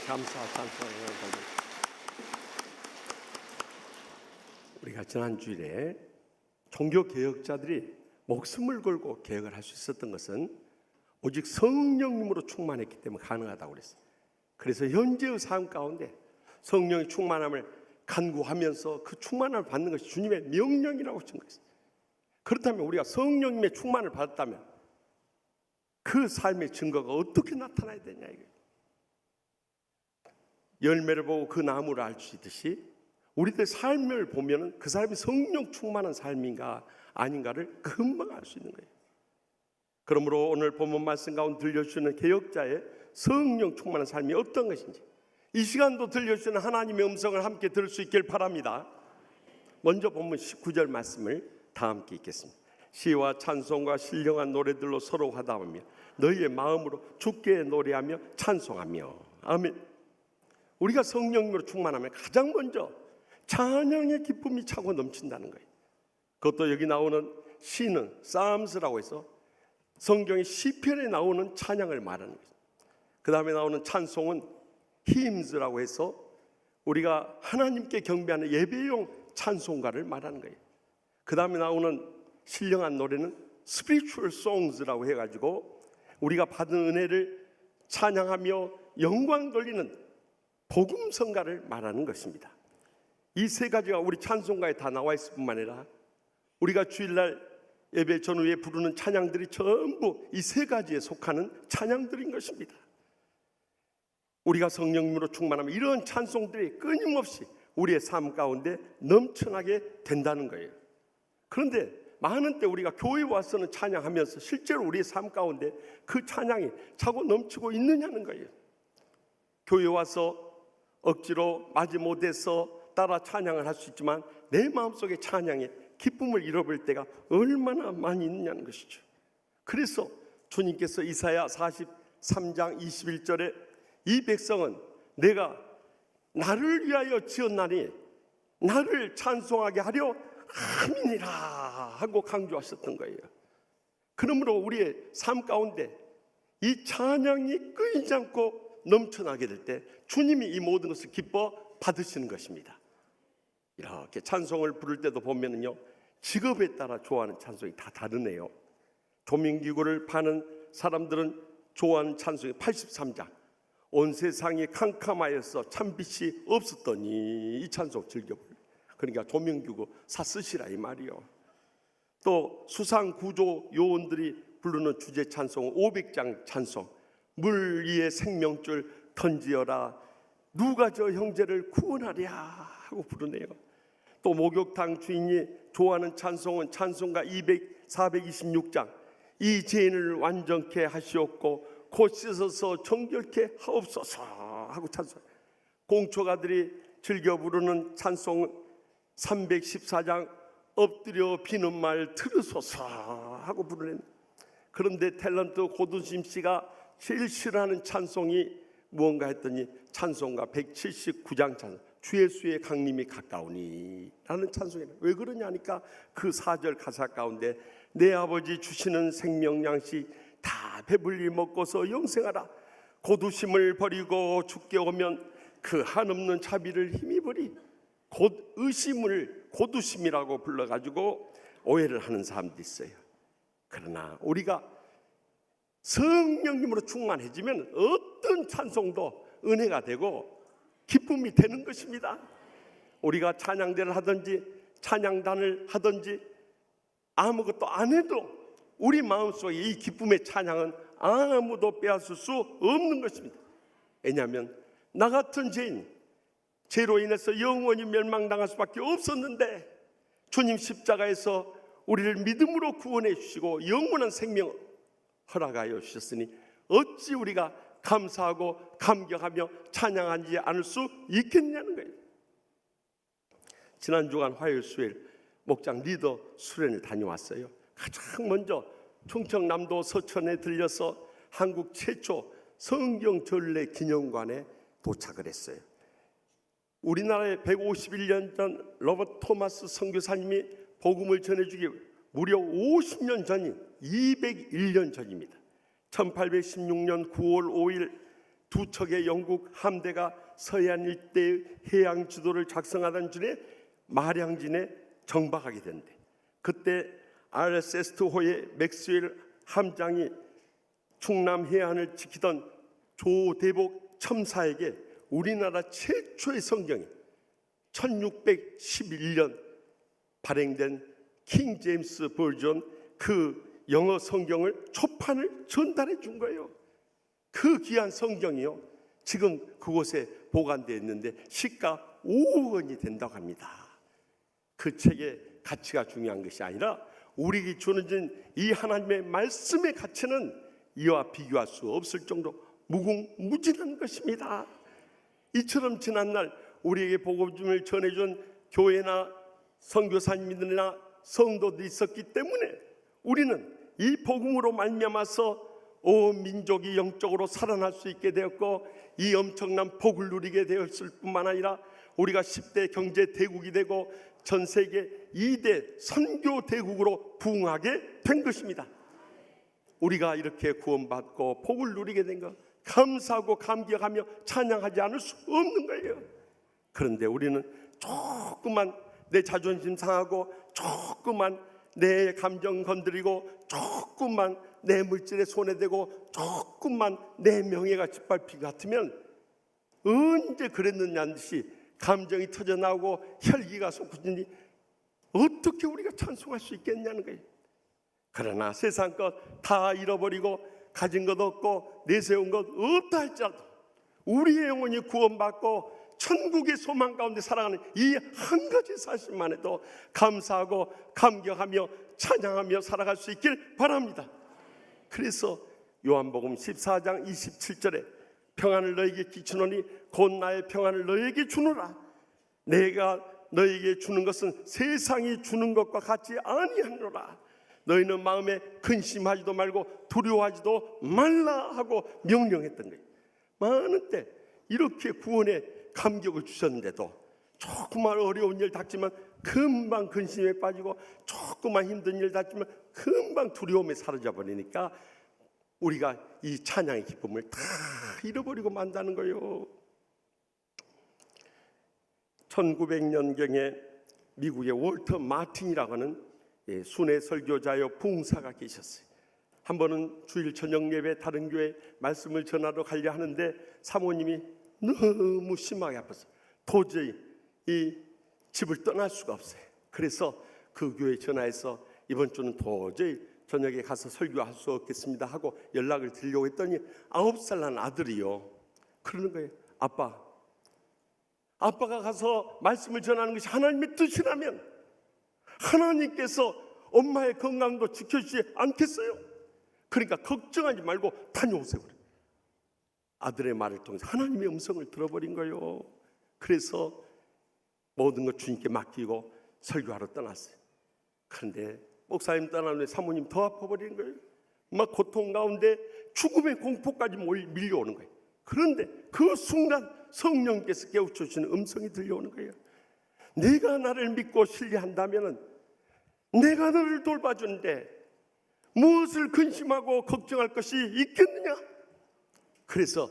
감사 찬송을 드립니다. 우리가 지난 주일에 종교 개혁자들이 목숨을 걸고 개혁을 할 수 있었던 것은 오직 성령님으로 충만했기 때문에 가능하다고 그랬어요. 그래서 현재의 삶 가운데 성령의 충만함을 간구하면서 그 충만함을 받는 것이 주님의 명령이라고 하신 것이죠. 그렇다면 우리가 성령님의 충만을 받았다면 그 삶의 증거가 어떻게 나타나야 되냐 이거예요. 열매를 보고 그 나무를 알 수 있듯이 우리들 삶을 보면 그 사람이 성령 충만한 삶인가 아닌가를 금방 알 수 있는 거예요. 그러므로 오늘 본문 말씀 가운데 들려주시는 개혁자의 성령 충만한 삶이 어떤 것인지 이 시간도 들려주시는 하나님의 음성을 함께 들을 수 있길 바랍니다. 먼저 본문 19절 말씀을 다 함께 읽겠습니다. 시와 찬송과 신령한 노래들로 서로 화답하며 너희의 마음으로 주께 노래하며 찬송하며. 아멘. 우리가 성령으로 충만하면 가장 먼저 찬양의 기쁨이 차고 넘친다는 거예요. 그것도 여기 나오는 시는 Psalms라고 해서 성경의 시편에 나오는 찬양을 말하는 거예요. 그 다음에 나오는 찬송은 hymns라고 해서 우리가 하나님께 경배하는 예배용 찬송가를 말하는 거예요. 그 다음에 나오는 신령한 노래는 spiritual songs라고 해가지고 우리가 받은 은혜를 찬양하며 영광 돌리는 복음성가를 말하는 것입니다. 이 세 가지가 우리 찬송가에 다 나와 있을 뿐만 아니라 우리가 주일날 예배 전후에 부르는 찬양들이 전부 이 세 가지에 속하는 찬양들인 것입니다. 우리가 성령님으로 충만하면 이런 찬송들이 끊임없이 우리의 삶 가운데 넘쳐나게 된다는 거예요. 그런데 많은 때 우리가 교회에 와서는 찬양하면서 실제로 우리의 삶 가운데 그 찬양이 차고 넘치고 있느냐는 거예요. 교회에 와서 억지로 마지못해서 따라 찬양을 할 수 있지만 내 마음속에 찬양에 기쁨을 잃어버릴 때가 얼마나 많이 있느냐는 것이죠. 그래서 주님께서 이사야 43장 21절에 이 백성은 내가 나를 위하여 지었나니 나를 찬송하게 하려 함이니라 하고 강조하셨던 거예요. 그러므로 우리의 삶 가운데 이 찬양이 끊이지 않고 넘쳐나게 될 때 주님이 이 모든 것을 기뻐 받으시는 것입니다. 이렇게 찬송을 부를 때도 보면은요, 직업에 따라 좋아하는 찬송이 다 다르네요. 조민기구를 파는 사람들은 좋아하는 찬송이 83장 온 세상이 캄캄하여서 참빛이 없었더니 이 찬송 즐겨볼래. 그러니까 조민기구 사쓰시라 이 말이요. 또 수상구조 요원들이 부르는 주제 찬송은 500장 찬송 물 위에 생명줄 던지어라 누가 저 형제를 구원하랴 하고 부르네요. 또 목욕탕 주인이 좋아하는 찬송은 찬송가 426장 이 죄인을 완전케 하시옵고 곧 씻어서 정결케 하옵소서 하고 찬송. 공초가들이 즐겨 부르는 찬송은 314장 엎드려 비는 말 들으소서 하고 부르는. 그런데 탤런트 고두심 씨가 제일 싫어하는 찬송이 무언가 했더니 찬송가 179장 찬송 주 예수의 강림이 가까우니 라는 찬송이에요. 왜 그러냐니까 그 4절 가사 가운데 내 아버지 주시는 생명 양식 다 배불리 먹고서 영생하라 고두심을 버리고 주께 오면 그 한없는 자비를 힘입으리. 곧 의심을 고두심이라고 불러가지고 오해를 하는 사람도 있어요. 그러나 우리가 성령님으로 충만해지면 어떤 찬송도 은혜가 되고 기쁨이 되는 것입니다. 우리가 찬양대를 하든지 찬양단을 하든지 아무것도 안 해도 우리 마음속에 이 기쁨의 찬양은 아무도 빼앗을 수 없는 것입니다. 왜냐하면 나 같은 죄로 인해서 영원히 멸망당할 수밖에 없었는데 주님 십자가에서 우리를 믿음으로 구원해 주시고 영원한 생명 허락하여 주셨으니 어찌 우리가 감사하고 감격하며 찬양하지 않을 수 있겠냐는 거예요. 지난 주간 화요일 수요일 목장 리더 수련을 다녀왔어요. 가장 먼저 충청남도 서천에 들려서 한국 최초 성경 전래 기념관에 도착을 했어요. 우리나라에 151년 전 로버트 토마스 선교사님이 복음을 전해주기 무려 50년 전인 201년 전입니다. 1816년 9월 5일 두 척의 영국 함대가 서해안 일대의 해양 지도를 작성하던 중에 마량진에 정박하게 되는데, 그때 알세스트호의 맥스웰 함장이 충남 해안을 지키던 조대복 첨사에게 우리나라 최초의 성경이 1611년 발행된 킹 제임스 버전 그 영어 성경을 초판을 전달해 준 거예요. 그 귀한 성경이요, 지금 그곳에 보관되어 있는데 시가 5억 원이 된다고 합니다. 그 책의 가치가 중요한 것이 아니라 우리에게 주어진 이 하나님의 말씀의 가치는 이와 비교할 수 없을 정도로 무궁무진한 것입니다. 이처럼 지난날 우리에게 복음을 전해준 교회나 선교사님들이나 성도들이 있었기 때문에 우리는 이 복음으로 말미암아서 온 민족이 영적으로 살아날 수 있게 되었고, 이 엄청난 복을 누리게 되었을 뿐만 아니라 우리가 10대 경제 대국이 되고 전 세계 2대 선교 대국으로 부흥하게 된 것입니다. 우리가 이렇게 구원받고 복을 누리게 된 것, 감사하고 감격하며 찬양하지 않을 수 없는 거예요. 그런데 우리는 조금만 내 자존심 상하고, 조금만 내 감정 건드리고, 조금만 내 물질에 손해대고, 조금만 내 명예가 짓밟힌 것 같으면 언제 그랬느냐는 듯이 감정이 터져나오고 혈기가 솟구치니 어떻게 우리가 찬송할 수 있겠냐는 거예요. 그러나 세상 것 다 잃어버리고 가진 것 없고 내세운 것 없다 할지라도 우리의 영혼이 구원받고 천국의 소망 가운데 살아가는 이 한 가지 사실만 해도 감사하고 감격하며 찬양하며 살아갈 수 있길 바랍니다. 그래서 요한복음 14장 27절에 평안을 너에게 끼치노니 곧 나의 평안을 너에게 주노라. 내가 너에게 주는 것은 세상이 주는 것과 같지 아니하노라. 너희는 마음에 근심하지도 말고 두려워하지도 말라 하고 명령했던 거예요. 많은 때 이렇게 구원의 감격을 주셨는데도 조그만 어려운 일 닥치면 금방 근심에 빠지고, 조그만 힘든 일 닥치면 금방 두려움에 사로잡아 버리니까 우리가 이 찬양의 기쁨을 다 잃어버리고 만다는 거예요. 1900년경에 미국의 월터 마틴이라고 하는 순회 설교자여 부흥사가 계셨어요. 한 번은 주일 저녁 예배 다른 교회 말씀을 전하러 가려 하는데 사모님이 너무 심하게 아팠어요. 도저히 이 집을 떠날 수가 없어요. 그래서 그 교회에 전화해서 이번 주는 도저히 저녁에 가서 설교할 수 없겠습니다 하고 연락을 드리려고 했더니 9살 난 아들이요, 그러는 거예요. 아빠가 가서 말씀을 전하는 것이 하나님의 뜻이라면 하나님께서 엄마의 건강도 지켜주지 않겠어요? 그러니까 걱정하지 말고 다녀오세요. 아들의 말을 통해서 하나님의 음성을 들어버린 거예요. 그래서 모든 것 주님께 맡기고 설교하러 떠났어요. 그런데 목사님 떠난 후에 사모님 더 아파버리는 거예요. 막 고통 가운데 죽음의 공포까지 밀려오는 거예요. 그런데 그 순간 성령께서 깨우쳐 주시는 음성이 들려오는 거예요. 내가 나를 믿고 신뢰한다면 내가 너를 돌봐주는데 무엇을 근심하고 걱정할 것이 있겠느냐? 그래서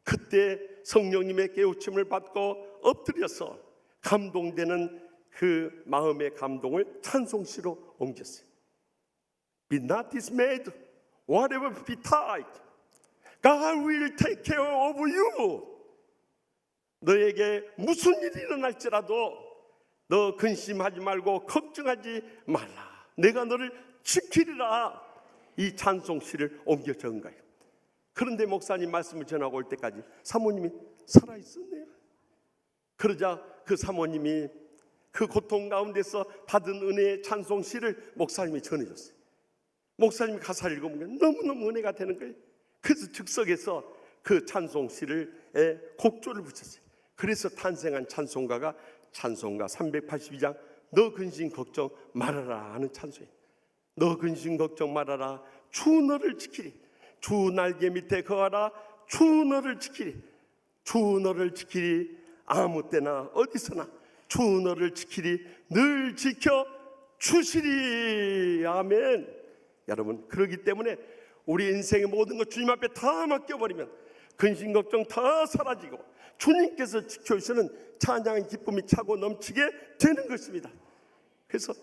그때 성령님의 깨우침을 받고 엎드려서 감동되는 그 마음의 감동을 찬송시로 옮겼어요. Be not dismayed, whatever betide, God will take care of you. 너에게 무슨 일이 일어날지라도 너 근심하지 말고 걱정하지 말라. 내가 너를 지키리라. 이 찬송시를 옮겨 적은 거예요. 그런데 목사님 말씀을 전하고 올 때까지 사모님이 살아있었네요. 그러자 그 사모님이 그 고통 가운데서 받은 은혜의 찬송시를 목사님이 전해줬어요. 목사님이 가사를 읽으면 너무너무 은혜가 되는 거예요. 그래서 즉석에서 그 찬송시를 곡조를 붙였어요. 그래서 탄생한 찬송가가 찬송가 382장 너 근심 걱정 말아라 하는 찬송이에요. 너 근심 걱정 말아라. 주 너를 지키리. 주 날개 밑에 거하라. 주 너를 지키리. 주 너를 지키리. 아무 때나 어디서나 주 너를 지키리. 늘 지켜 주시리. 아멘. 여러분, 그러기 때문에 우리 인생의 모든 것 주님 앞에 다 맡겨버리면 근심 걱정 다 사라지고 주님께서 지켜주시는 찬양의 기쁨이 차고 넘치게 되는 것입니다. 그래서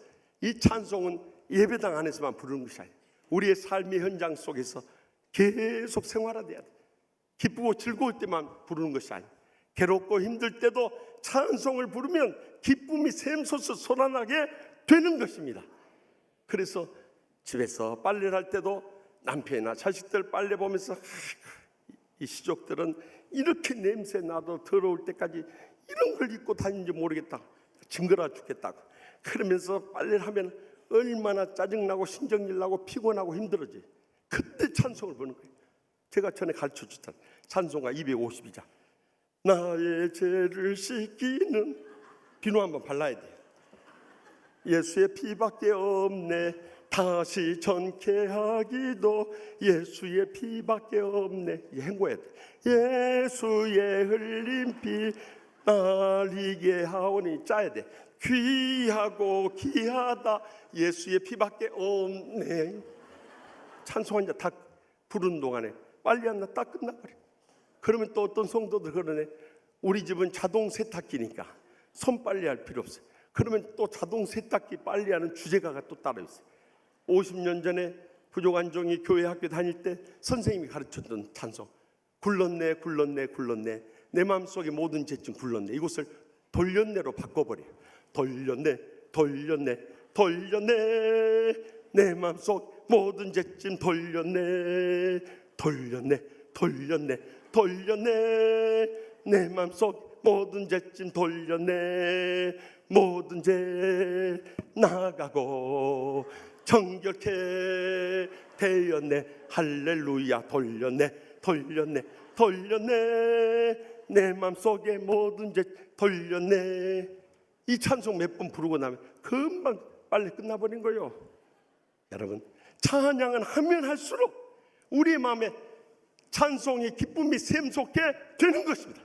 이 찬송은 예배당 안에서만 부르는 것이 아니에요. 우리의 삶의 현장 속에서 계속 생활화돼야 돼. 기쁘고 즐거울 때만 부르는 것이 아니에요. 괴롭고 힘들 때도 찬송을 부르면 기쁨이 샘솟아 솟아나게 되는 것입니다. 그래서 집에서 빨래를 할 때도 남편이나 자식들 빨래 보면서 이 시족들은 이렇게 냄새 나도 더러울 때까지 이런 걸 입고 다니는지 모르겠다, 징그러 죽겠다고 그러면서 빨래를 하면 얼마나 짜증나고 신경질 나고 피곤하고 힘들어지. 그때 찬송을 부르는 거예요. 제가 전에 가르쳐줬던 찬송가 252장, 나의 죄를 씻기는 비누 한번 발라야 돼요. 예수의 피밖에 없네, 다시 전케 하기도 예수의 피밖에 없네. 행고해야 돼. 예수의 흘린 피 날리게 하오니 짜야 돼. 귀하고 귀하다 예수의 피밖에 없네. 찬송 한 자 다 부르는 동안에 빨리 하나 딱 끝나버려. 그러면 또 어떤 성도들 그러네, 우리 집은 자동 세탁기니까 손빨래 할 필요 없어요. 그러면 또 자동 세탁기 빨래하는 주제가가 또 따로 있어요. 50년 전에 부족한 종이 교회 학교 다닐 때 선생님이 가르쳤던 찬송, 굴렀네 굴렀네 굴렀네 내 마음속에 모든 죄쯤 굴렀네. 이곳을 돌렸네로 바꿔버려요. 돌렸네 돌렸네 돌렸네 내 마음속 모든 죄쯤 돌렸네 돌렸네 돌렸네 돌렸네 내 마음속 모든 죄쯤 돌렸네. 모든 죄 나가고 정결케 되었네. 할렐루야. 돌렸네 돌렸네 돌렸네 내 맘속에 모든 죄 돌렸네. 이 찬송 몇 번 부르고 나면 금방 빨리 끝나버린 거예요. 여러분, 찬양은 하면 할수록 우리 마음에 찬송의 기쁨이 샘솟게 되는 것입니다.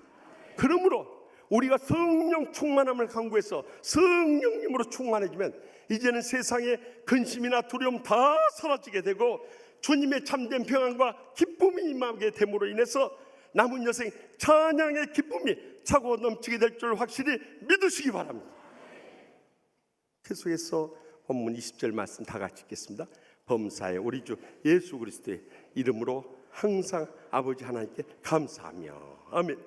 그러므로 우리가 성령 충만함을 강구해서 성령님으로 충만해지면 이제는 세상의 근심이나 두려움 다 사라지게 되고 주님의 참된 평안과 기쁨이 임하게 됨으로 인해서 남은 여생 찬양의 기쁨이 차고 넘치게 될 줄 확실히 믿으시기 바랍니다. 계속해서 본문 20절 말씀 다 같이 읽겠습니다. 범사에 우리 주 예수 그리스도의 이름으로 항상 아버지 하나님께 감사하며. 아멘.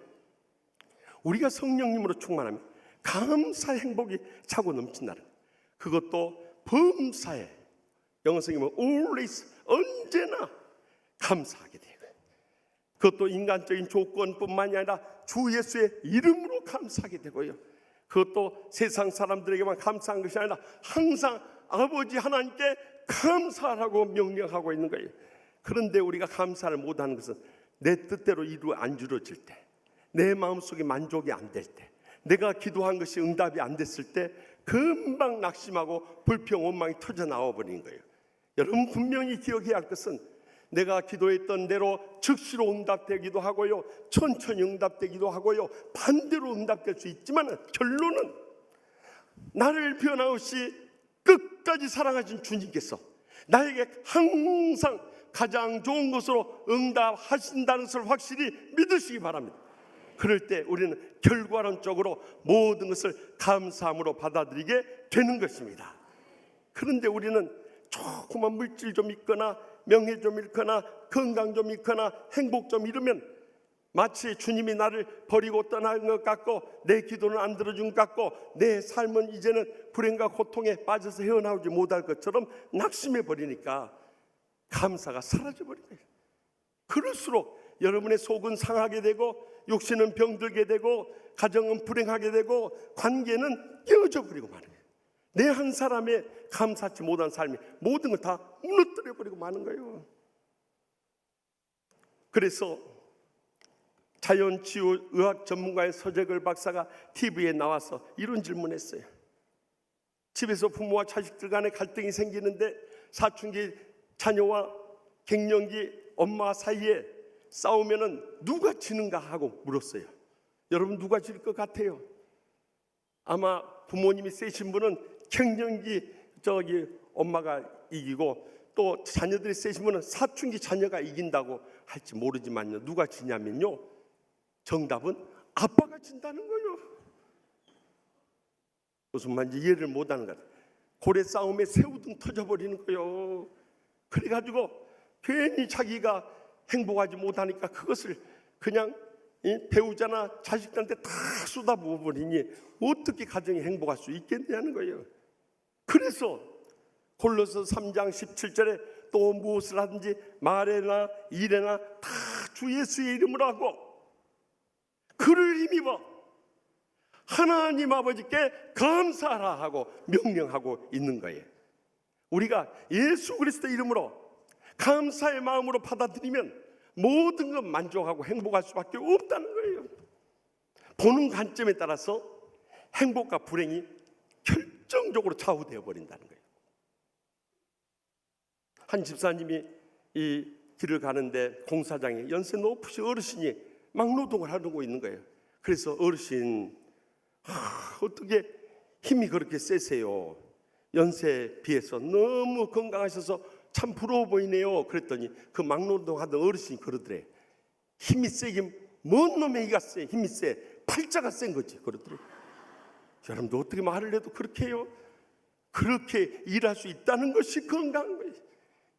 우리가 성령님으로 충만하면 감사의 행복이 차고 넘친다는, 그것도 범사에, 영어성이면 always, 언제나 감사하게 돼요. 그것도 인간적인 조건뿐만이 아니라 주 예수의 이름으로 감사하게 되고요. 그것도 세상 사람들에게만 감사한 것이 아니라 항상 아버지 하나님께 감사하라고 명령하고 있는 거예요. 그런데 우리가 감사를 못하는 것은 내 뜻대로 안 이루어질 때, 내 마음속에 만족이 안 될 때, 내가 기도한 것이 응답이 안 됐을 때 금방 낙심하고 불평 원망이 터져 나와 버리는 거예요. 여러분 분명히 기억해야 할 것은 내가 기도했던 대로 즉시로 응답되기도 하고요, 천천히 응답되기도 하고요, 반대로 응답될 수 있지만 결론은 나를 변함없이 끝까지 사랑하신 주님께서 나에게 항상 가장 좋은 것으로 응답하신다는 것을 확실히 믿으시기 바랍니다. 그럴 때 우리는 결과론적으로 모든 것을 감사함으로 받아들이게 되는 것입니다. 그런데 우리는 조그만 물질 좀 있거나 명예 좀 잃거나 건강 좀 잃거나 행복 좀 잃으면 마치 주님이 나를 버리고 떠난 것 같고 내 기도는 안 들어준 것 같고 내 삶은 이제는 불행과 고통에 빠져서 헤어나오지 못할 것처럼 낙심해 버리니까 감사가 사라져 버린 거예요. 그럴수록 여러분의 속은 상하게 되고 육신은 병들게 되고 가정은 불행하게 되고 관계는 깨어져 버리고 마는 거예요. 내 한 사람의 감사치 못한 삶이 모든 걸 다 무너뜨려 버리고 마는 거예요. 그래서 자연치유의학 전문가의 서재걸 박사가 TV에 나와서 이런 질문했어요. 집에서 부모와 자식들 간에 갈등이 생기는데 사춘기 자녀와 갱년기 엄마 사이에 싸우면은 누가 지는가 하고 물었어요. 여러분 누가 질 것 같아요? 아마 부모님이 세신 분은 갱년기 엄마가 이기고 또 자녀들이 세시면 사춘기 자녀가 이긴다고 할지 모르지만요, 누가 지냐면요, 정답은 아빠가 진다는 거예요. 무슨 말인지 이해를 못하는 것 같아요. 고래 싸움에 새우등 터져버리는 거예요. 그래가지고 괜히 자기가 행복하지 못하니까 그것을 그냥 배우자나 자식들한테 다 쏟아부어버리니 어떻게 가정이 행복할 수 있겠냐는 거예요. 그래서 골로새 3장 17절에 또 무엇을 하든지 말에나 일에나 다 주 예수의 이름으로 하고 그를 힘입어 하나님 아버지께 감사하라 하고 명령하고 있는 거예요. 우리가 예수 그리스도 이름으로 감사의 마음으로 받아들이면 모든 것 만족하고 행복할 수밖에 없다는 거예요. 보는 관점에 따라서 행복과 불행이 결정적으로 좌우되어 버린다는 거예요. 한 집사님이 이 길을 가는데 공사장에 연세 높으신 어르신이 막노동을 하고 있는 거예요. 그래서 어르신, 어떻게 힘이 그렇게 세세요? 연세에 비해서 너무 건강하셔서 참 부러워 보이네요. 그랬더니 그 막노동 하던 어르신이 그러더래. 힘이 세긴 뭔 놈의 이가 세? 힘이 세? 팔자가 센 거지. 그러더래. 여러분도 어떻게 말을 해도 그렇게 해요? 그렇게 일할 수 있다는 것이 건강한 거예요.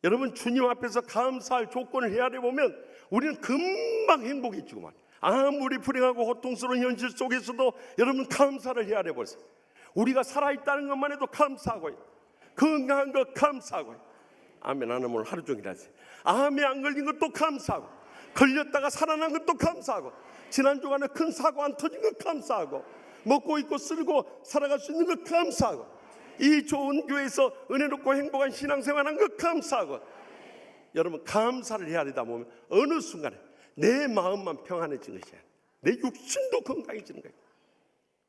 여러분, 주님 앞에서 감사할 조건을 헤아려 보면 우리는 금방 행복해지고만, 아무리 불행하고 고통스러운 현실 속에서도 여러분 감사를 헤아려 보세요. 우리가 살아있다는 것만 해도 감사하고요, 건강한 것 감사하고요. 아멘 안 하면 하루 종일 하지. 암에 안 걸린 것도 감사하고, 걸렸다가 살아난 것도 감사하고, 지난 주간에 큰 사고 안 터진 것 감사하고, 먹고 입고 쓰고 살아갈 수 있는 것 감사하고, 이 좋은 교회에서 은혜롭고 행복한 신앙생활한 것 감사하고. 여러분, 감사를 해야 되다 보면 어느 순간에 내 마음만 평안해지는 것이 아니라 내 육신도 건강해지는 거예요.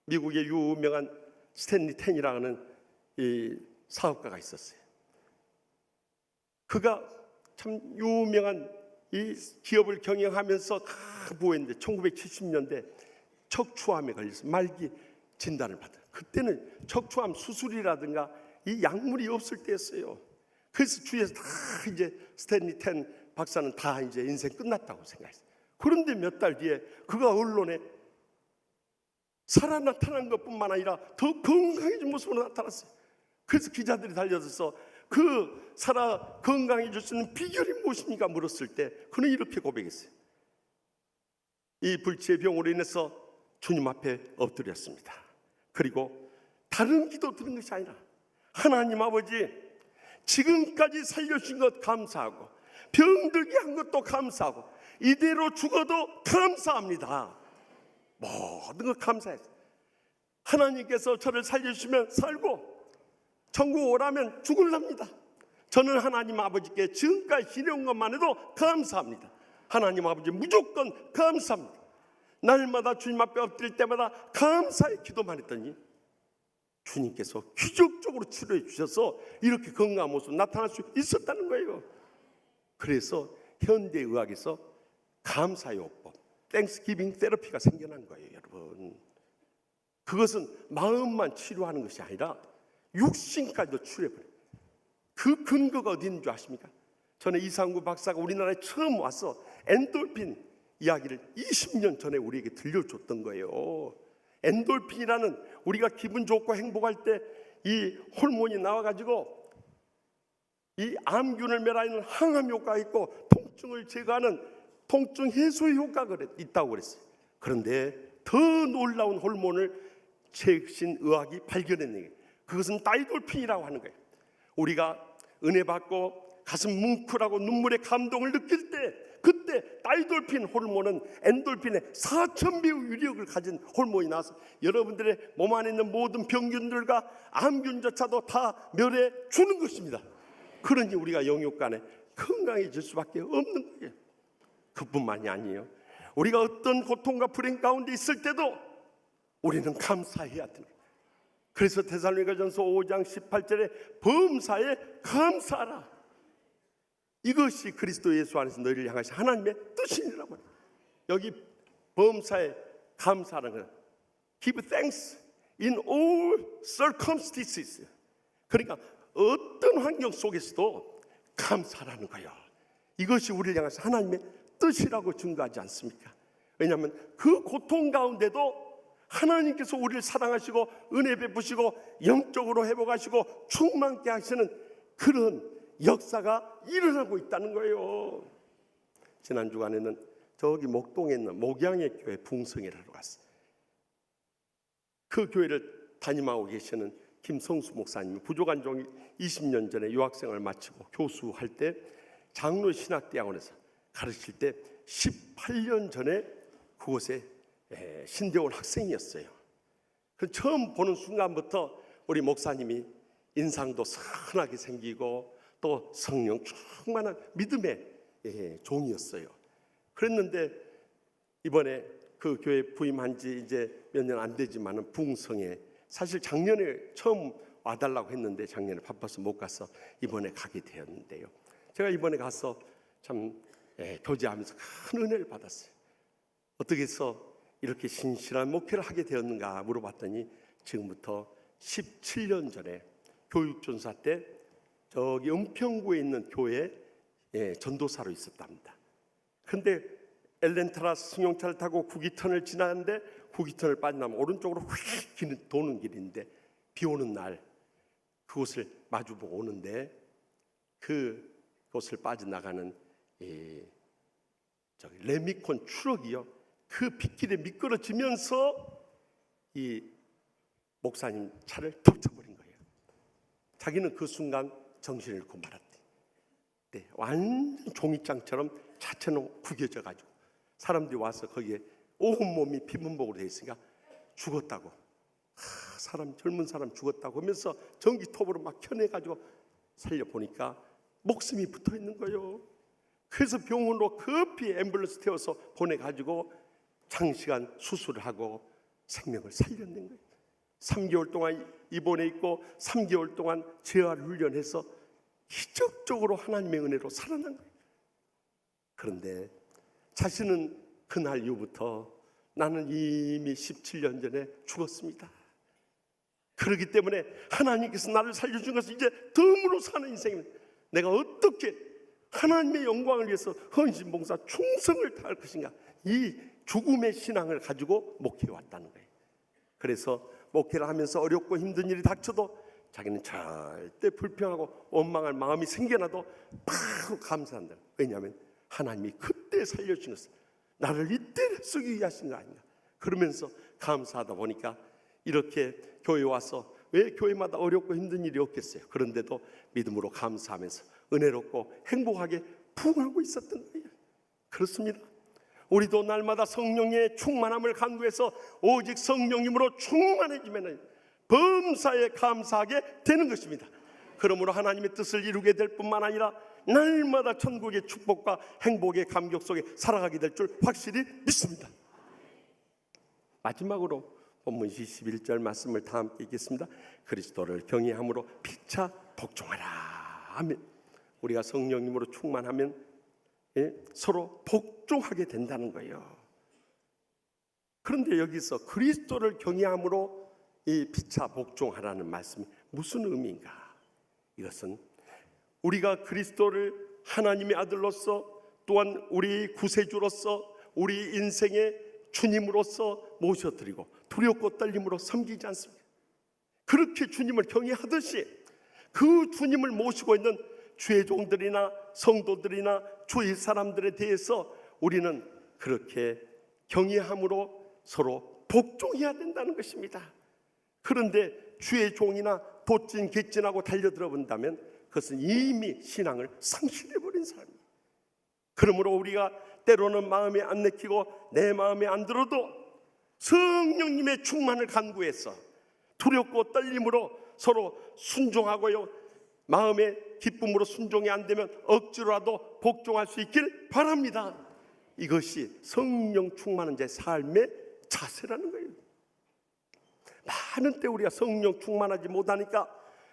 미국의 유명한 스탠리 텐이라는 이 사업가가 있었어요. 그가 참 유명한 이 기업을 경영하면서 부했는데 1970년대 척추암에 걸려서 말기 진단을 받아요. 그때는 척추암 수술이라든가 이 약물이 없을 때였어요. 그래서 주위에서 다 이제 스탠리 텐 박사는 다 이제 인생 끝났다고 생각했어요. 그런데 몇 달 뒤에 그가 언론에 살아 나타난 것뿐만 아니라 더 건강해진 모습으로 나타났어요. 그래서 기자들이 달려들어서 그 살아 건강해질 수 있는 비결이 무엇입니까? 물었을 때 그는 이렇게 고백했어요. 이 불치의 병으로 인해서 주님 앞에 엎드렸습니다. 그리고 다른 기도 드린 것이 아니라 하나님 아버지, 지금까지 살려주신 것 감사하고, 병들게 한 것도 감사하고, 이대로 죽어도 감사합니다. 모든 것 감사했어요. 하나님께서 저를 살려주시면 살고 천국 오라면 죽을랍니다. 저는 하나님 아버지께 지금까지 지내온 것만 해도 감사합니다. 하나님 아버지 무조건 감사합니다. 날마다 주님 앞에 엎드릴 때마다 감사의 기도만 했더니 주님께서 기적적으로 치료해 주셔서 이렇게 건강한 모습 나타날 수 있었다는 거예요. 그래서 현대의학에서 감사요법, 땡스기빙 테라피가 생겨난 거예요. 여러분, 그것은 마음만 치료하는 것이 아니라 육신까지도 치료해버려요. 그 근거가 어디 있는 줄 아십니까? 저는 이상구 박사가 우리나라에 처음 와서 엔돌핀 이야기를 20년 전에 우리에게 들려줬던 거예요. 엔돌핀이라는 우리가 기분 좋고 행복할 때 이 호르몬이 나와가지고 이 암균을 멸하는 항암 효과가 있고 통증을 제거하는 통증 해소 효과가 있다고 그랬어요. 그런데 더 놀라운 호르몬을 최신 의학이 발견해낸 거예요. 그것은 다이돌핀이라고 하는 거예요. 우리가 은혜 받고 가슴 뭉클하고 눈물의 감동을 느낄 때 그때 다이돌핀 호르몬은 엔돌핀의 4,000배의 위력을 가진 호르몬이 나와서 여러분들의 몸 안에 있는 모든 병균들과 암균조차도 다 멸해 주는 것입니다. 그러니 우리가 영육간에 건강해질 수밖에 없는 거예요. 그뿐만이 아니에요. 우리가 어떤 고통과 불행 가운데 있을 때도 우리는 감사해야 됩니다. 그래서 데살로니가전서 5장 18절에 범사에 감사하라. 이것이 그리스도 예수 안에서 너희를 향하신 하나님의 뜻이라고 해요. 여기 범사에 감사하는 거는 Give thanks in all circumstances. 그러니까 어떤 환경 속에서도 감사라는 거예요. 이것이 우리를 향해서 하나님의 뜻이라고 증거하지 않습니까? 왜냐하면 그 고통 가운데도 하나님께서 우리를 사랑하시고 은혜 베푸시고 영적으로 회복하시고 충만케 하시는 그런 역사가 일어나고 있다는 거예요. 지난 주간에는 저기 목동에 있는 목양의 교회 붕성이라고 갔어요. 그 교회를 담임하고 계시는 김성수 목사님이 부족한 종이 20년 전에 유학생을 마치고 교수할 때 장로 신학대학원에서 가르칠 때 18년 전에 그곳에 신대원 학생이었어요. 그 처음 보는 순간부터 우리 목사님이 인상도 선하게 생기고 또 성령 충만한 믿음의 종이었어요. 그랬는데 이번에 그 교회 부임한 지 이제 몇 년 안 되지만은 붕성에 사실 작년에 처음 와달라고 했는데 작년에 바빠서 못 가서 이번에 가게 되었는데요. 제가 이번에 가서 참 교제하면서 큰 은혜를 받았어요. 어떻게 해서 이렇게 신실한 목회를 하게 되었는가 물어봤더니 지금부터 17년 전에 교육전사 때 저기 은평구에 있는 교회에 전도사로 있었답니다. 근데 엘렌트라 승용차를 타고 구기턴을 지나는데 구기턴을 빠져나면 오른쪽으로 휙 도는 길인데 비 오는 날 그곳을 마주보고 오는데 그곳을 빠져나가는 저기 레미콘 트럭이요. 그 빗길에 미끄러지면서 이 목사님 차를 덮쳐버린 거예요. 자기는 그 순간 정신을 잃고 말았대. 네, 완전 종이장처럼 자체는 구겨져 가지고 사람들이 와서 거기에 온몸이 피문복으로 되어 있으니까 죽었다고. 사람 젊은 사람 죽었다고 하면서 전기톱으로 막 켜내가지고 살려보니까 목숨이 붙어 있는 거예요. 그래서 병원으로 급히 앰뷸런스 태워서 보내가지고 장시간 수술을 하고 생명을 살려낸 거예요. 3개월 동안 입원해 있고 3개월 동안 재활 훈련해서 기적적으로 하나님의 은혜로 살아난 거예요. 그런데 자신은 그날 이후부터 나는 이미 17년 전에 죽었습니다. 그렇기 때문에 하나님께서 나를 살려준 것은 이제 덤으로 사는 인생입니다. 내가 어떻게 하나님의 영광을 위해서 헌신, 봉사, 충성을 다할 것인가, 이 죽음의 신앙을 가지고 목회해 왔다는 거예요. 그래서 목회를 하면서 어렵고 힘든 일이 닥쳐도 자기는 절대 불평하고 원망할 마음이 생겨나도 바로 감사한다. 왜냐하면 하나님이 그때 살려주신 것을 나를 이때 쓰기 위하신 거 아닌가. 그러면서 감사하다 보니까 이렇게 교회 와서 왜 교회마다 어렵고 힘든 일이 없겠어요. 그런데도 믿음으로 감사하면서 은혜롭고 행복하게 부흥하고 있었던 거예요. 그렇습니다. 우리도 날마다 성령의 충만함을 간구해서 오직 성령님으로 충만해지면 범사에 감사하게 되는 것입니다. 그러므로 하나님의 뜻을 이루게 될 뿐만 아니라 날마다 천국의 축복과 행복의 감격 속에 살아가게 될 줄 확실히 믿습니다. 마지막으로 본문 21절 말씀을 다 함께 읽겠습니다. 그리스도를 경외함으로 피차 복종하라. 아멘. 우리가 성령님으로 충만하면 서로 복종하게 된다는 거예요. 그런데 여기서 그리스도를 경외함으로 이 피차 복종하라는 말씀이 무슨 의미인가? 이것은 우리가 그리스도를 하나님의 아들로서 또한 우리 구세주로서 우리 인생의 주님으로서 모셔드리고 두렵고 떨림으로 섬기지 않습니까? 그렇게 주님을 경외하듯이 그 주님을 모시고 있는 주의 종들이나 성도들이나 주의 사람들에 대해서 우리는 그렇게 경외함으로 서로 복종해야 된다는 것입니다. 그런데 주의 종이나 도찐 개찐하고 달려들어 본다면 그것은 이미 신앙을 상실해버린 사람이에요. 그러므로 우리가 때로는 마음에 안 내키고 내 마음에 안 들어도 성령님의 충만을 간구해서 두렵고 떨림으로 서로 순종하고요, 마음의 기쁨으로 순종이 안 되면 억지로라도 복종할 수 있길 바랍니다. 이것이 성령 충만한 자의 삶의 자세라는 거예요. 많은 때 우리가 성령 충만하지 못하니까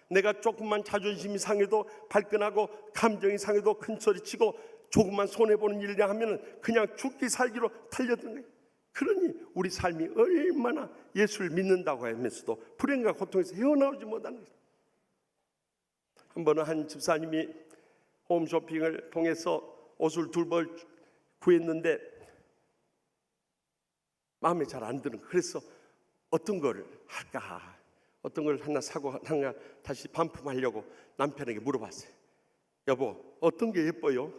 내가 조금만 자존심이 상해도 발끈하고 감정이 상해도 큰소리치고 조금만 손해보는 일이라 하면 그냥 죽기 살기로 달려드는 거예요. 그러니 우리 삶이 얼마나 예수를 믿는다고 하면서도 불행과 고통에서 헤어나오지 못하는 거예요. 한 번은 한 집사님이 홈쇼핑을 통해서 옷을 2벌 구했는데 마음에 잘 안 드는 거예요. 그래서 어떤 걸 할까, 어떤 걸 하나 사고 하나 다시 반품하려고 남편에게 물어봤어요. 여보, 어떤 게 예뻐요?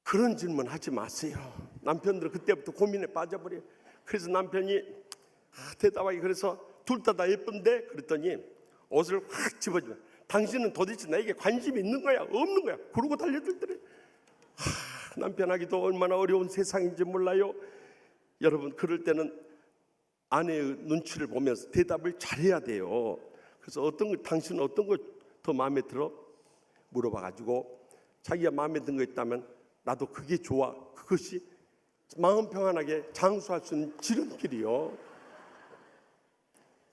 그런 질문 하지 마세요. 남편들은 그때부터 고민에 빠져버려요. 그래서 남편이 대답하기 그래서 둘 다 예쁜데 그랬더니 옷을 확 집어주면 당신은 도대체 나에게 관심이 있는 거야 없는 거야 그러고 달려들더래. 남편하기도 얼마나 어려운 세상인지 몰라요. 여러분, 그럴 때는 아내의 눈치를 보면서 대답을 잘해야 돼요. 그래서 당신은 어떤 거 더 마음에 들어? 물어봐가지고 자기가 마음에 든 거 있다면 나도 그게 좋아, 그것이 마음 평안하게 장수할 수 있는 지름길이요.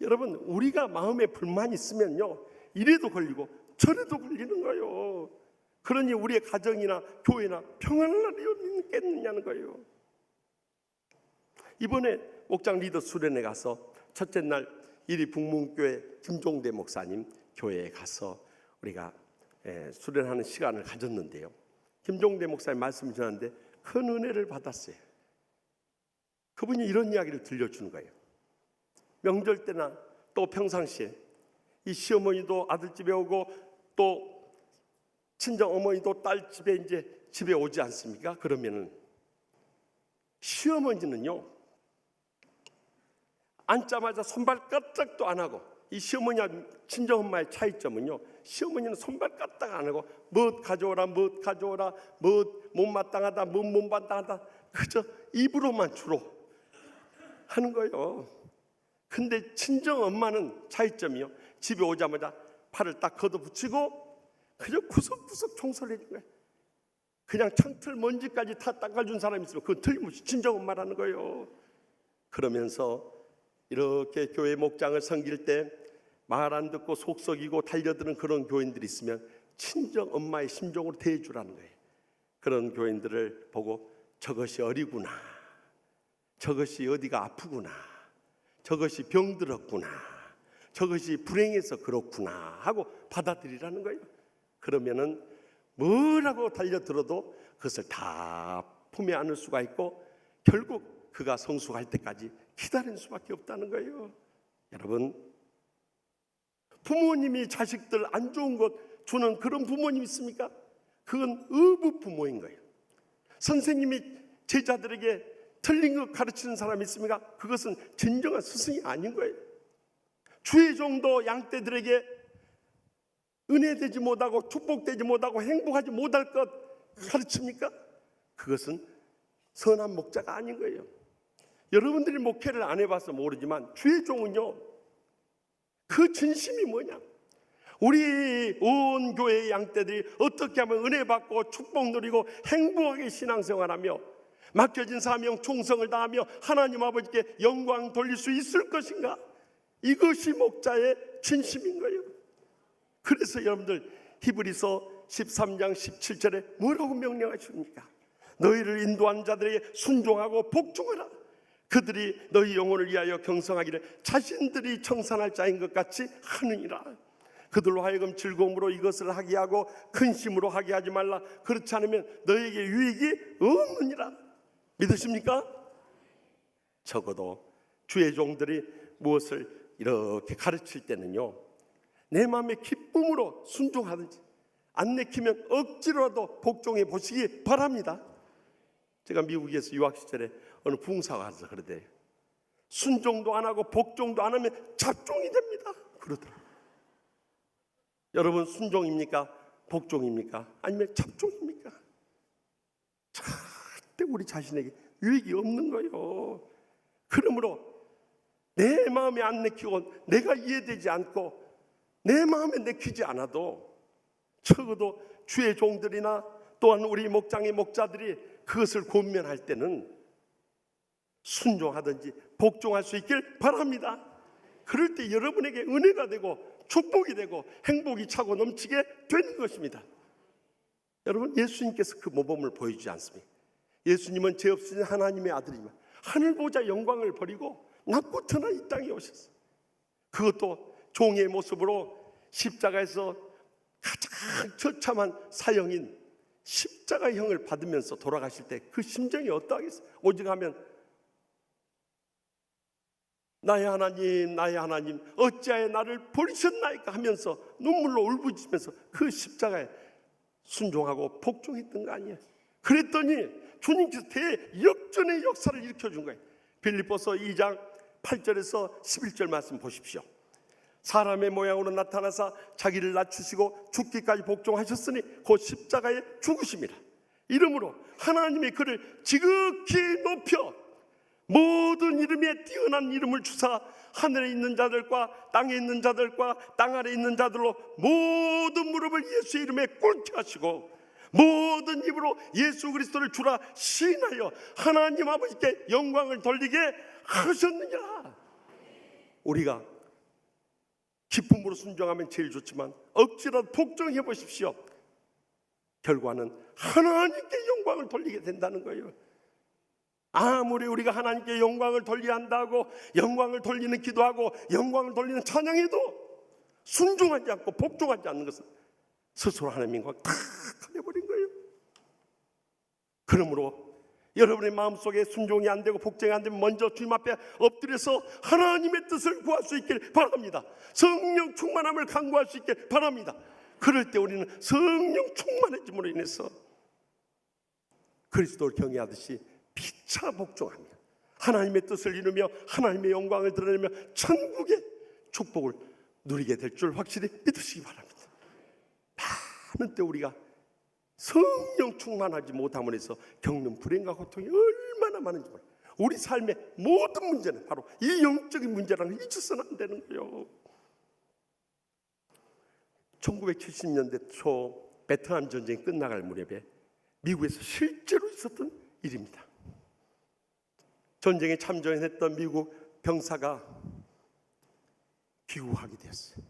여러분, 우리가 마음에 불만이 있으면요 이래도 걸리고 저래도 걸리는 거예요. 그러니 우리의 가정이나 교회나 평안을 날이 있겠느냐는 거예요. 이번에 목장 리더 수련회 가서 첫째 날 이리 북문교회 김종대 목사님 교회에 가서 우리가 수련하는 시간을 가졌는데요. 김종대 목사님 말씀을 전하는데 큰 은혜를 받았어요. 그분이 이런 이야기를 들려주는 거예요. 명절 때나 또 평상시에 이 시어머니도 아들 집에 오고 또 친정 어머니도 딸 집에 이제 집에 오지 않습니까? 그러면은 시어머니는요 앉자마자 손발 까딱도 안 하고, 이 시어머니와 친정 엄마의 차이점은요 시어머니는 손발 까딱 안 하고 뭐 가져오라 뭐 못마땅하다 뭐 못마땅하다 그저 입으로만 주로 하는 거예요. 근데 친정 엄마는 차이점이요 집에 오자마자 팔을 딱 걷어붙이고 그저 구석구석 청소를 해준 거예요. 그냥 창틀 먼지까지 다 닦아준 사람이 있으면 그건 틀림없이 친정 엄마라는 거예요. 그러면서 이렇게 교회 목장을 섬길 때 말 안 듣고 속썩이고 달려드는 그런 교인들이 있으면 친정 엄마의 심정으로 대해주라는 거예요. 그런 교인들을 보고 저것이 어리구나, 저것이 어디가 아프구나, 저것이 병들었구나, 저것이 불행해서 그렇구나 하고 받아들이라는 거예요. 그러면은 뭐라고 달려들어도 그것을 다 품에 안을 수가 있고 결국 그가 성숙할 때까지 기다릴 수밖에 없다는 거예요. 여러분, 부모님이 자식들 안 좋은 것 주는 그런 부모님 있습니까? 그건 의부 부모인 거예요. 선생님이 제자들에게 틀린 것 가르치는 사람이 있습니까? 그것은 진정한 스승이 아닌 거예요. 주의 종도 양떼들에게 은혜되지 못하고 축복되지 못하고 행복하지 못할 것 가르칩니까? 그것은 선한 목자가 아닌 거예요. 여러분들이 목회를 안 해봐서 모르지만 주의 종은요 그 진심이 뭐냐, 우리 온 교회의 양떼들이 어떻게 하면 은혜 받고 축복 누리고 행복하게 신앙생활하며 맡겨진 사명 충성을 다하며 하나님 아버지께 영광 돌릴 수 있을 것인가, 이것이 목자의 진심인 거예요. 그래서 여러분들 히브리서 13장 17절에 뭐라고 명령하십니까? 너희를 인도한 자들에게 순종하고 복종하라. 그들이 너희 영혼을 위하여 경성하기를 자신들이 청산할 자인 것 같이 하느니라. 그들로 하여금 즐거움으로 이것을 하게 하고 근심으로 하게 하지 말라. 그렇지 않으면 너희에게 유익이 없느니라. 믿으십니까? 적어도 주의 종들이 무엇을 이렇게 가르칠 때는요 내 마음의 기쁨으로 순종하든지 안 내키면 억지로라도 복종해 보시기 바랍니다. 제가 미국에서 유학 시절에 어느 부흥사가 가서 그러대요. 순종도 안 하고 복종도 안 하면 잡종이 됩니다. 그러더라고요. 여러분, 순종입니까? 복종입니까? 아니면 잡종입니까? 절대 우리 자신에게 유익이 없는 거예요. 그러므로 내 마음에 안 내키고 내가 이해되지 않고 내 마음에 내키지 않아도 적어도 주의 종들이나 또한 우리 목장의 목자들이 그것을 권면할 때는 순종하든지 복종할 수 있길 바랍니다. 그럴 때 여러분에게 은혜가 되고 축복이 되고 행복이 차고 넘치게 되는 것입니다. 여러분, 예수님께서 그 모범을 보여주지 않습니까? 예수님은 죄 없으신 하나님의 아들이지만 하늘보좌 영광을 버리고 낮고 터나 이 땅에 오셨어요. 그것도 종의 모습으로 십자가에서 가장 처참한 사형인 십자가형을 받으면서 돌아가실 때 그 심정이 어떠하겠어요? 오직 하면 나의 하나님 어찌하여 나를 버리셨나이까 하면서 눈물로 울부짖으면서 그 십자가에 순종하고 복종했던 거 아니에요. 그랬더니 주님께서 대역전의 역사를 일으켜준 거예요. 빌립보서 2장 8절에서 11절 말씀 보십시오. 사람의 모양으로 나타나사 자기를 낮추시고 죽기까지 복종하셨으니 곧 십자가에 죽으심이라. 이러므로 하나님이 그를 지극히 높여 모든 이름에 뛰어난 이름을 주사 하늘에 있는 자들과 땅에 있는 자들과 땅 아래 있는 자들로 모든 무릎을 예수 이름에 꿇게 하시고 모든 입으로 예수 그리스도를 주라 시인하여 하나님 아버지께 영광을 돌리게 하셨느니라. 우리가 기쁨으로 순종하면 제일 좋지만 억지라도 복종해 보십시오. 결과는 하나님께 영광을 돌리게 된다는 거예요. 아무리 우리가 하나님께 영광을 돌려야 한다고 영광을 돌리는 기도하고 영광을 돌리는 찬양해도 순종하지 않고 복종하지 않는 것은 스스로 하나님과 다 가려버린 거예요. 그러므로 여러분의 마음속에 순종이 안 되고 복종이 안 되면 먼저 주님 앞에 엎드려서 하나님의 뜻을 구할 수 있길 바랍니다. 성령 충만함을 간구할 수 있길 바랍니다. 그럴 때 우리는 성령 충만해짐으로 인해서 그리스도를 경외하듯이 피차 복종합니다. 하나님의 뜻을 이루며 하나님의 영광을 드러내며 천국의 축복을 누리게 될 줄 확실히 믿으시기 바랍니다. 많은 때 우리가 성령 충만하지 못함으로 해서 겪는 불행과 고통이 얼마나 많은지 몰라요. 우리 삶의 모든 문제는 바로 이 영적인 문제라는 걸 잊어서는 안 되는 거예요. 1970년대 초 베트남 전쟁이 끝나갈 무렵에 미국에서 실제로 있었던 일입니다. 전쟁에 참전했던 미국 병사가 귀국하게 되었어요.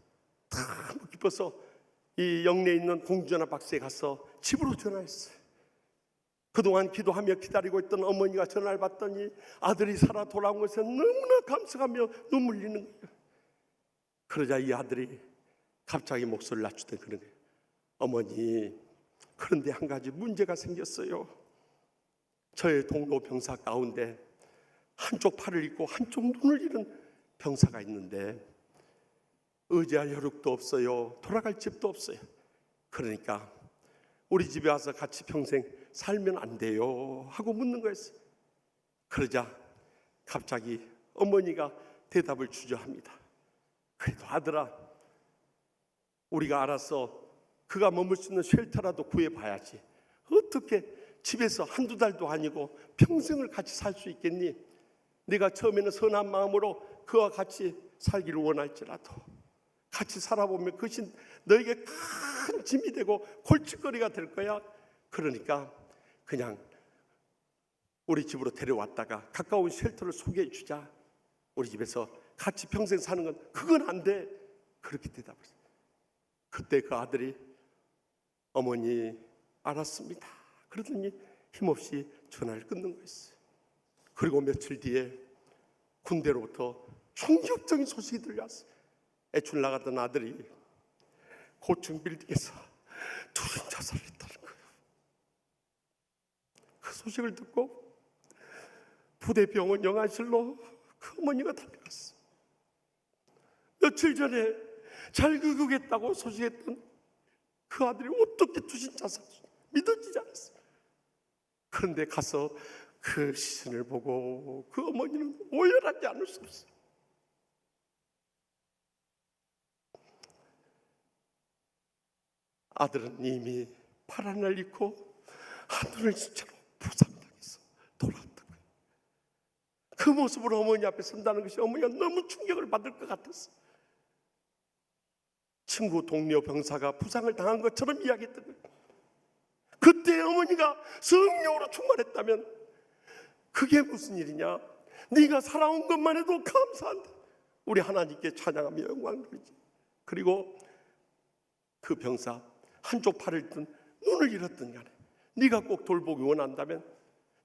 너무 기뻐서 이 영내에 있는 공주전화 박스에 가서 집으로 전화했어요. 그동안 기도하며 기다리고 있던 어머니가 전화를 받더니 아들이 살아 돌아온 것에 너무나 감사하며 눈물 흘리는 거예요. 그러자 이 아들이 갑자기 목소리를 낮추더니 그런 거예요. 어머니, 그런데 한 가지 문제가 생겼어요. 저의 동료 병사 가운데 한쪽 팔을 잃고 한쪽 눈을 잃은 병사가 있는데 의지할 여력도 없어요. 돌아갈 집도 없어요. 그러니까 우리 집에 와서 같이 평생 살면 안 돼요 하고 묻는 거였어요. 그러자 갑자기 어머니가 대답을 주저합니다. 그래도 아들아, 우리가 알아서 그가 머물 수 있는 쉘터라도 구해봐야지. 어떻게 집에서 한두 달도 아니고 평생을 같이 살 수 있겠니? 네가 처음에는 선한 마음으로 그와 같이 살기를 원할지라도 같이 살아보면 그것이 너에게 큰 짐이 되고 골칫거리가 될 거야. 그러니까 그냥 우리 집으로 데려왔다가 가까운 쉘터를 소개해 주자. 우리 집에서 같이 평생 사는 건 그건 안 돼. 그렇게 대답했어요. 그때 그 아들이 어머니 알았습니다. 그러더니 힘없이 전화를 끊는 거였어요. 그리고 며칠 뒤에 군대로부터 충격적인 소식이 들려왔어요. 애출 나갔던 아들이 고층 빌딩에서 투신 자살을 했다는 거예요. 그 소식을 듣고 부대병원 영안실로 그 어머니가 달려갔어요. 며칠 전에 잘 교육했다고 소식했던 그 아들이 어떻게 투신 자살, 믿어지지 않았어요. 그런데 가서 그 시신을 보고 그 어머니는 오열하지 않을 수 없어요. 아들은 이미 팔 하나를 잃고 한눈을 친 채로 부상당해서 돌아왔던 거예요. 그 모습으로 어머니 앞에 선다는 것이 어머니가 너무 충격을 받을 것 같았어요. 친구 동료 병사가 부상을 당한 것처럼 이야기했던 거예요. 그때 어머니가 성령으로 충만했다면 그게 무슨 일이냐? 네가 살아온 것만 해도 감사한다. 우리 하나님께 찬양하며 영광 돌리지. 그리고 그 병사 한쪽 팔을 잃든 눈을 잃었든 간에 네가 꼭 돌보기 원한다면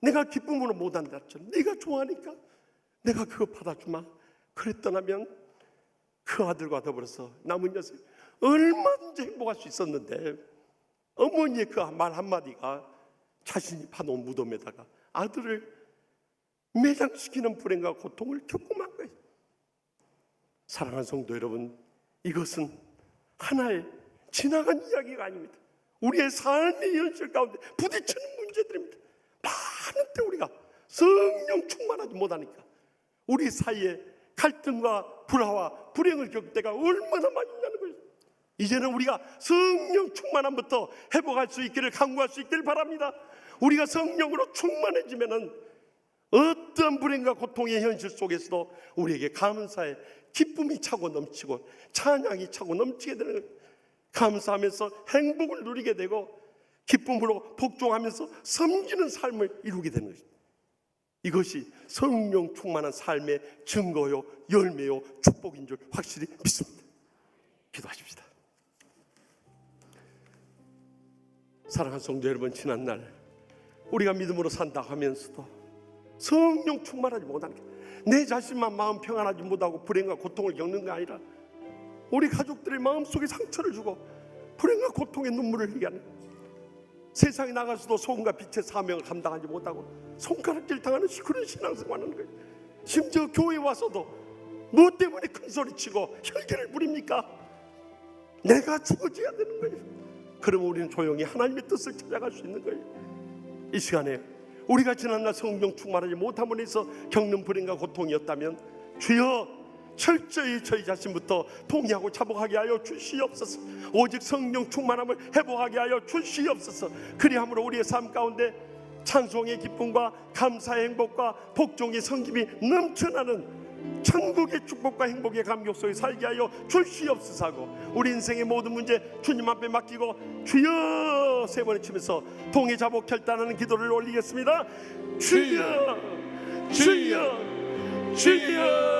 내가 기쁨으로 못한다 했잖아. 네가 좋아하니까 내가 그거 받아주마. 그랬더라면 그 아들과 더불어서 남은 여생 얼마든지 행복할 수 있었는데 어머니의 그 말 한마디가 자신이 파놓은 무덤에다가 아들을 매장시키는 불행과 고통을 겪고 만 거예요. 사랑하는 성도 여러분, 이것은 하나의 지나간 이야기가 아닙니다. 우리의 삶의 현실 가운데 부딪히는 문제들입니다. 많은 때 우리가 성령 충만하지 못하니까 우리 사이에 갈등과 불화와 불행을 겪을 때가 얼마나 많이 있냐는 거예요. 이제는 우리가 성령 충만함부터 회복할 수 있기를 간구할 수 있기를 바랍니다. 우리가 성령으로 충만해지면은 어떤 불행과 고통의 현실 속에서도 우리에게 감사의 기쁨이 차고 넘치고 찬양이 차고 넘치게 되는 거예요. 감사하면서 행복을 누리게 되고 기쁨으로 복종하면서 섬기는 삶을 이루게 되는 것입니다. 이것이 성령 충만한 삶의 증거요, 열매요, 축복인 줄 확실히 믿습니다. 기도하십시다. 사랑하는 성도 여러분, 지난날 우리가 믿음으로 산다 하면서도 성령 충만하지 못하니까 내 자신만 마음 평안하지 못하고 불행과 고통을 겪는 게 아니라 우리 가족들의 마음속에 상처를 주고 불행과 고통의 눈물을 흘리게 하는, 세상에 나가서도 소금과 빛의 사명을 감당하지 못하고 손가락질 당하는 그런 신앙생활하는 거예요. 심지어 교회에 와서도 무엇 때문에 큰 소리치고 혈기를 부립니까? 내가 죽어져야 되는 거예요. 그러면 우리는 조용히 하나님의 뜻을 찾아갈 수 있는 거예요. 이 시간에 우리가 지난날 성령 충만하지 못함으로 인해서 겪는 불행과 고통이었다면 주여 철저히 저희 자신부터 통회하고 자복하게 하여 주시옵소서. 오직 성령 충만함을 회복하게 하여 주시옵소서. 그리함으로 우리의 삶 가운데 찬송의 기쁨과 감사의 행복과 복종의 성김이 넘쳐나는 천국의 축복과 행복의 감격 속에 살게 하여 주시옵소서 하고 우리 인생의 모든 문제 주님 앞에 맡기고 주여 세 번을 치면서 통회 자복 결단하는 기도를 올리겠습니다. 주여 주여 주여.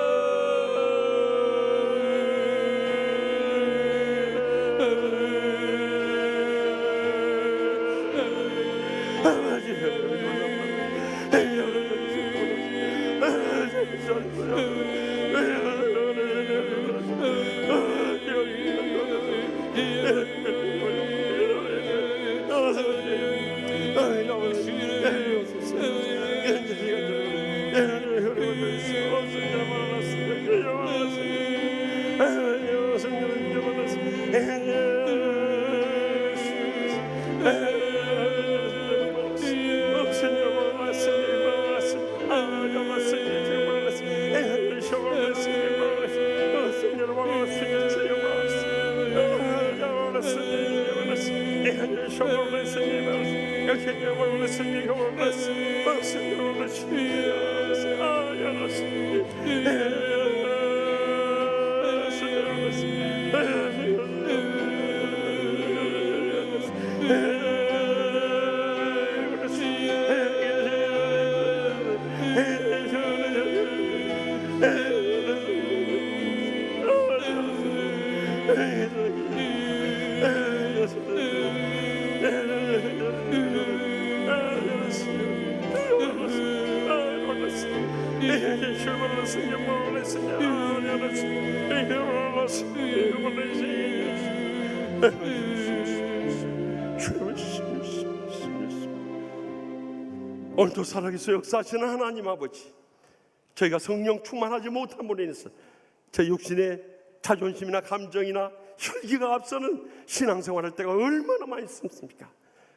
오늘도 살아계셔 역사하시는 하나님 아버지, 저희가 성령 충만하지 못함으로 인해서 저 육신의 자존심이나 감정이나 혈기가 앞서는 신앙생활할 때가 얼마나 많이 있습니까?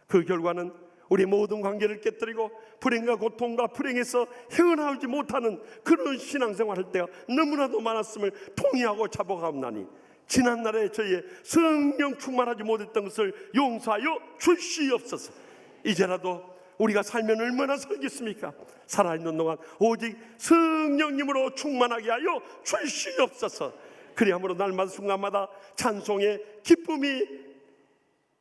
그 결과는 우리 모든 관계를 깨뜨리고 불행과 고통과 불행에서 헤어나오지 못하는 그런 신앙생활할 때가 너무나도 많았음을 통회하고 자복하옵나니 지난날에 저희의 성령 충만하지 못했던 것을 용서하여 주시옵소서. 이제라도 우리가 살면 얼마나 살겠습니까? 살아있는 동안 오직 성령님으로 충만하게 하여 주시옵소서. 그리함으로 날마다 순간마다 찬송의 기쁨이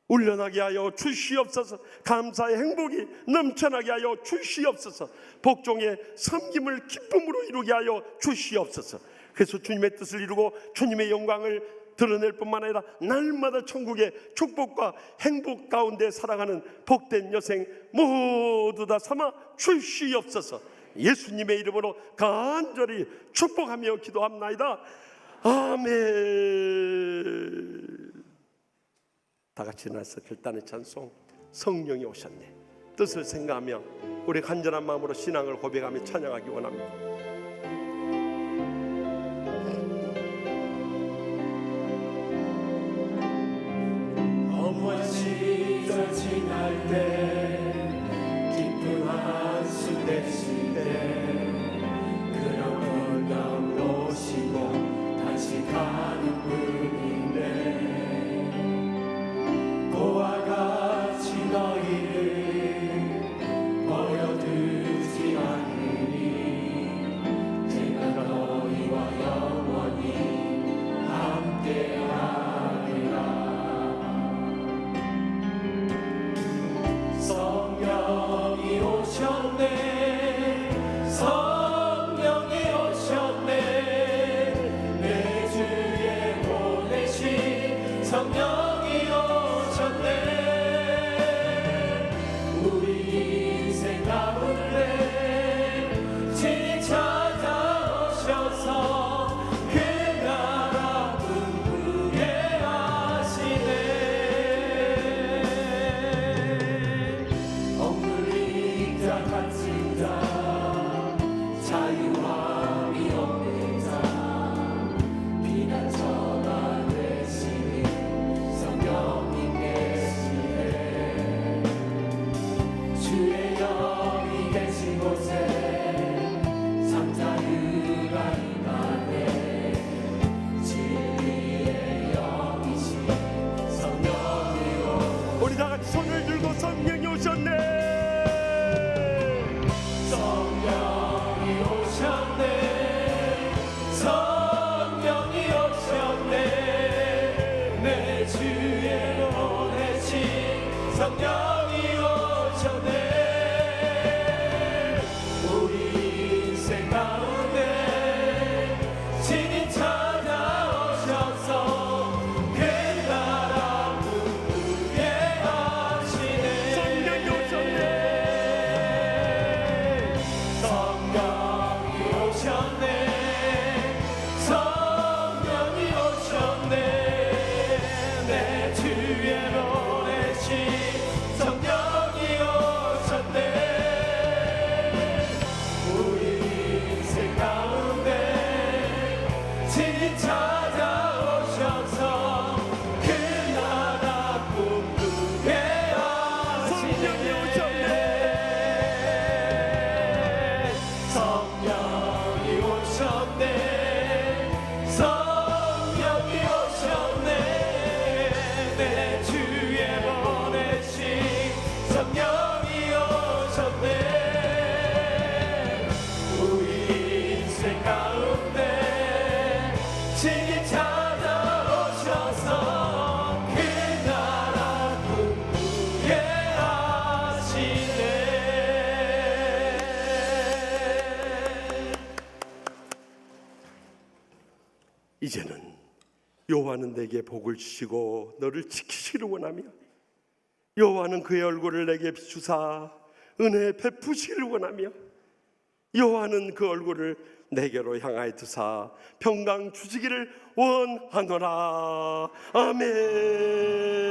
울려나게 하여 주시옵소서. 감사의 행복이 넘쳐나게 하여 주시옵소서. 복종의 섬김을 기쁨으로 이루게 하여 주시옵소서. 그래서 주님의 뜻을 이루고 주님의 영광을 드러낼 뿐만 아니라 날마다 천국의 축복과 행복 가운데 살아가는 복된 여생 모두 다 삼아 주시옵소서. 예수님의 이름으로 간절히 축복하며 기도합나이다. 아멘. 다 같이 일어나서 결단의 찬송 성령이 오셨네 뜻을 생각하며 우리 간절한 마음으로 신앙을 고백하며 찬양하기 원합니다. 허무한 시절 지날 때 깊은 한숨 내쉴 때 그런 건강 놓으시고 다시 가는 분인데 고와 같이 너희를 버려두지 않으니 제가 너희와 영원히 함께하리라. 성령이 오셨네 성령이 오셨네 내 주에 보내신 성령이 오셨네 우리 인생 가운데 친히 찾아오셔서 그 나라 꿈꾸게 하시네 억눌린 자 갇힌 자 자유함이 없는 자 피난처가 되시니 성령님 계시네 주의 영이 계신 곳에 삼자유가 임하네 진리의 영이신 성령이 우리 다 같이 손을 들고 성령이 오셨네 성령이 오셨네 성령이 오셨네 내 주에 보내신 성령이 오셨네 우리 인생 가운데 친히 찾아오셔서 그 나라 꿈꾸게 하시네 성령이 오셨네 성령이 오셨네 성령이 오셨네 내 주에 보내신 성령이 오셨네 우리 인생 가운데 친히 찾아오셔서 그 나라 꿈꾸게 성령이 하시네 성령이 오셨네 성령이 오셨네 내 주에 보내신 성령이 오셨네 우리 인생 가운데 친히 찾아오셔서 그 나라 꿈꾸게 하시네 이제는 여호와는 내게 복을 주시고 너를 지키시기를 원하며 여호와는 그의 얼굴을 내게 비추사 은혜 베푸시기를 원하며 여호와는 그 얼굴을 내게로 향하여 두사 평강 주시기를 원하노라. 아멘.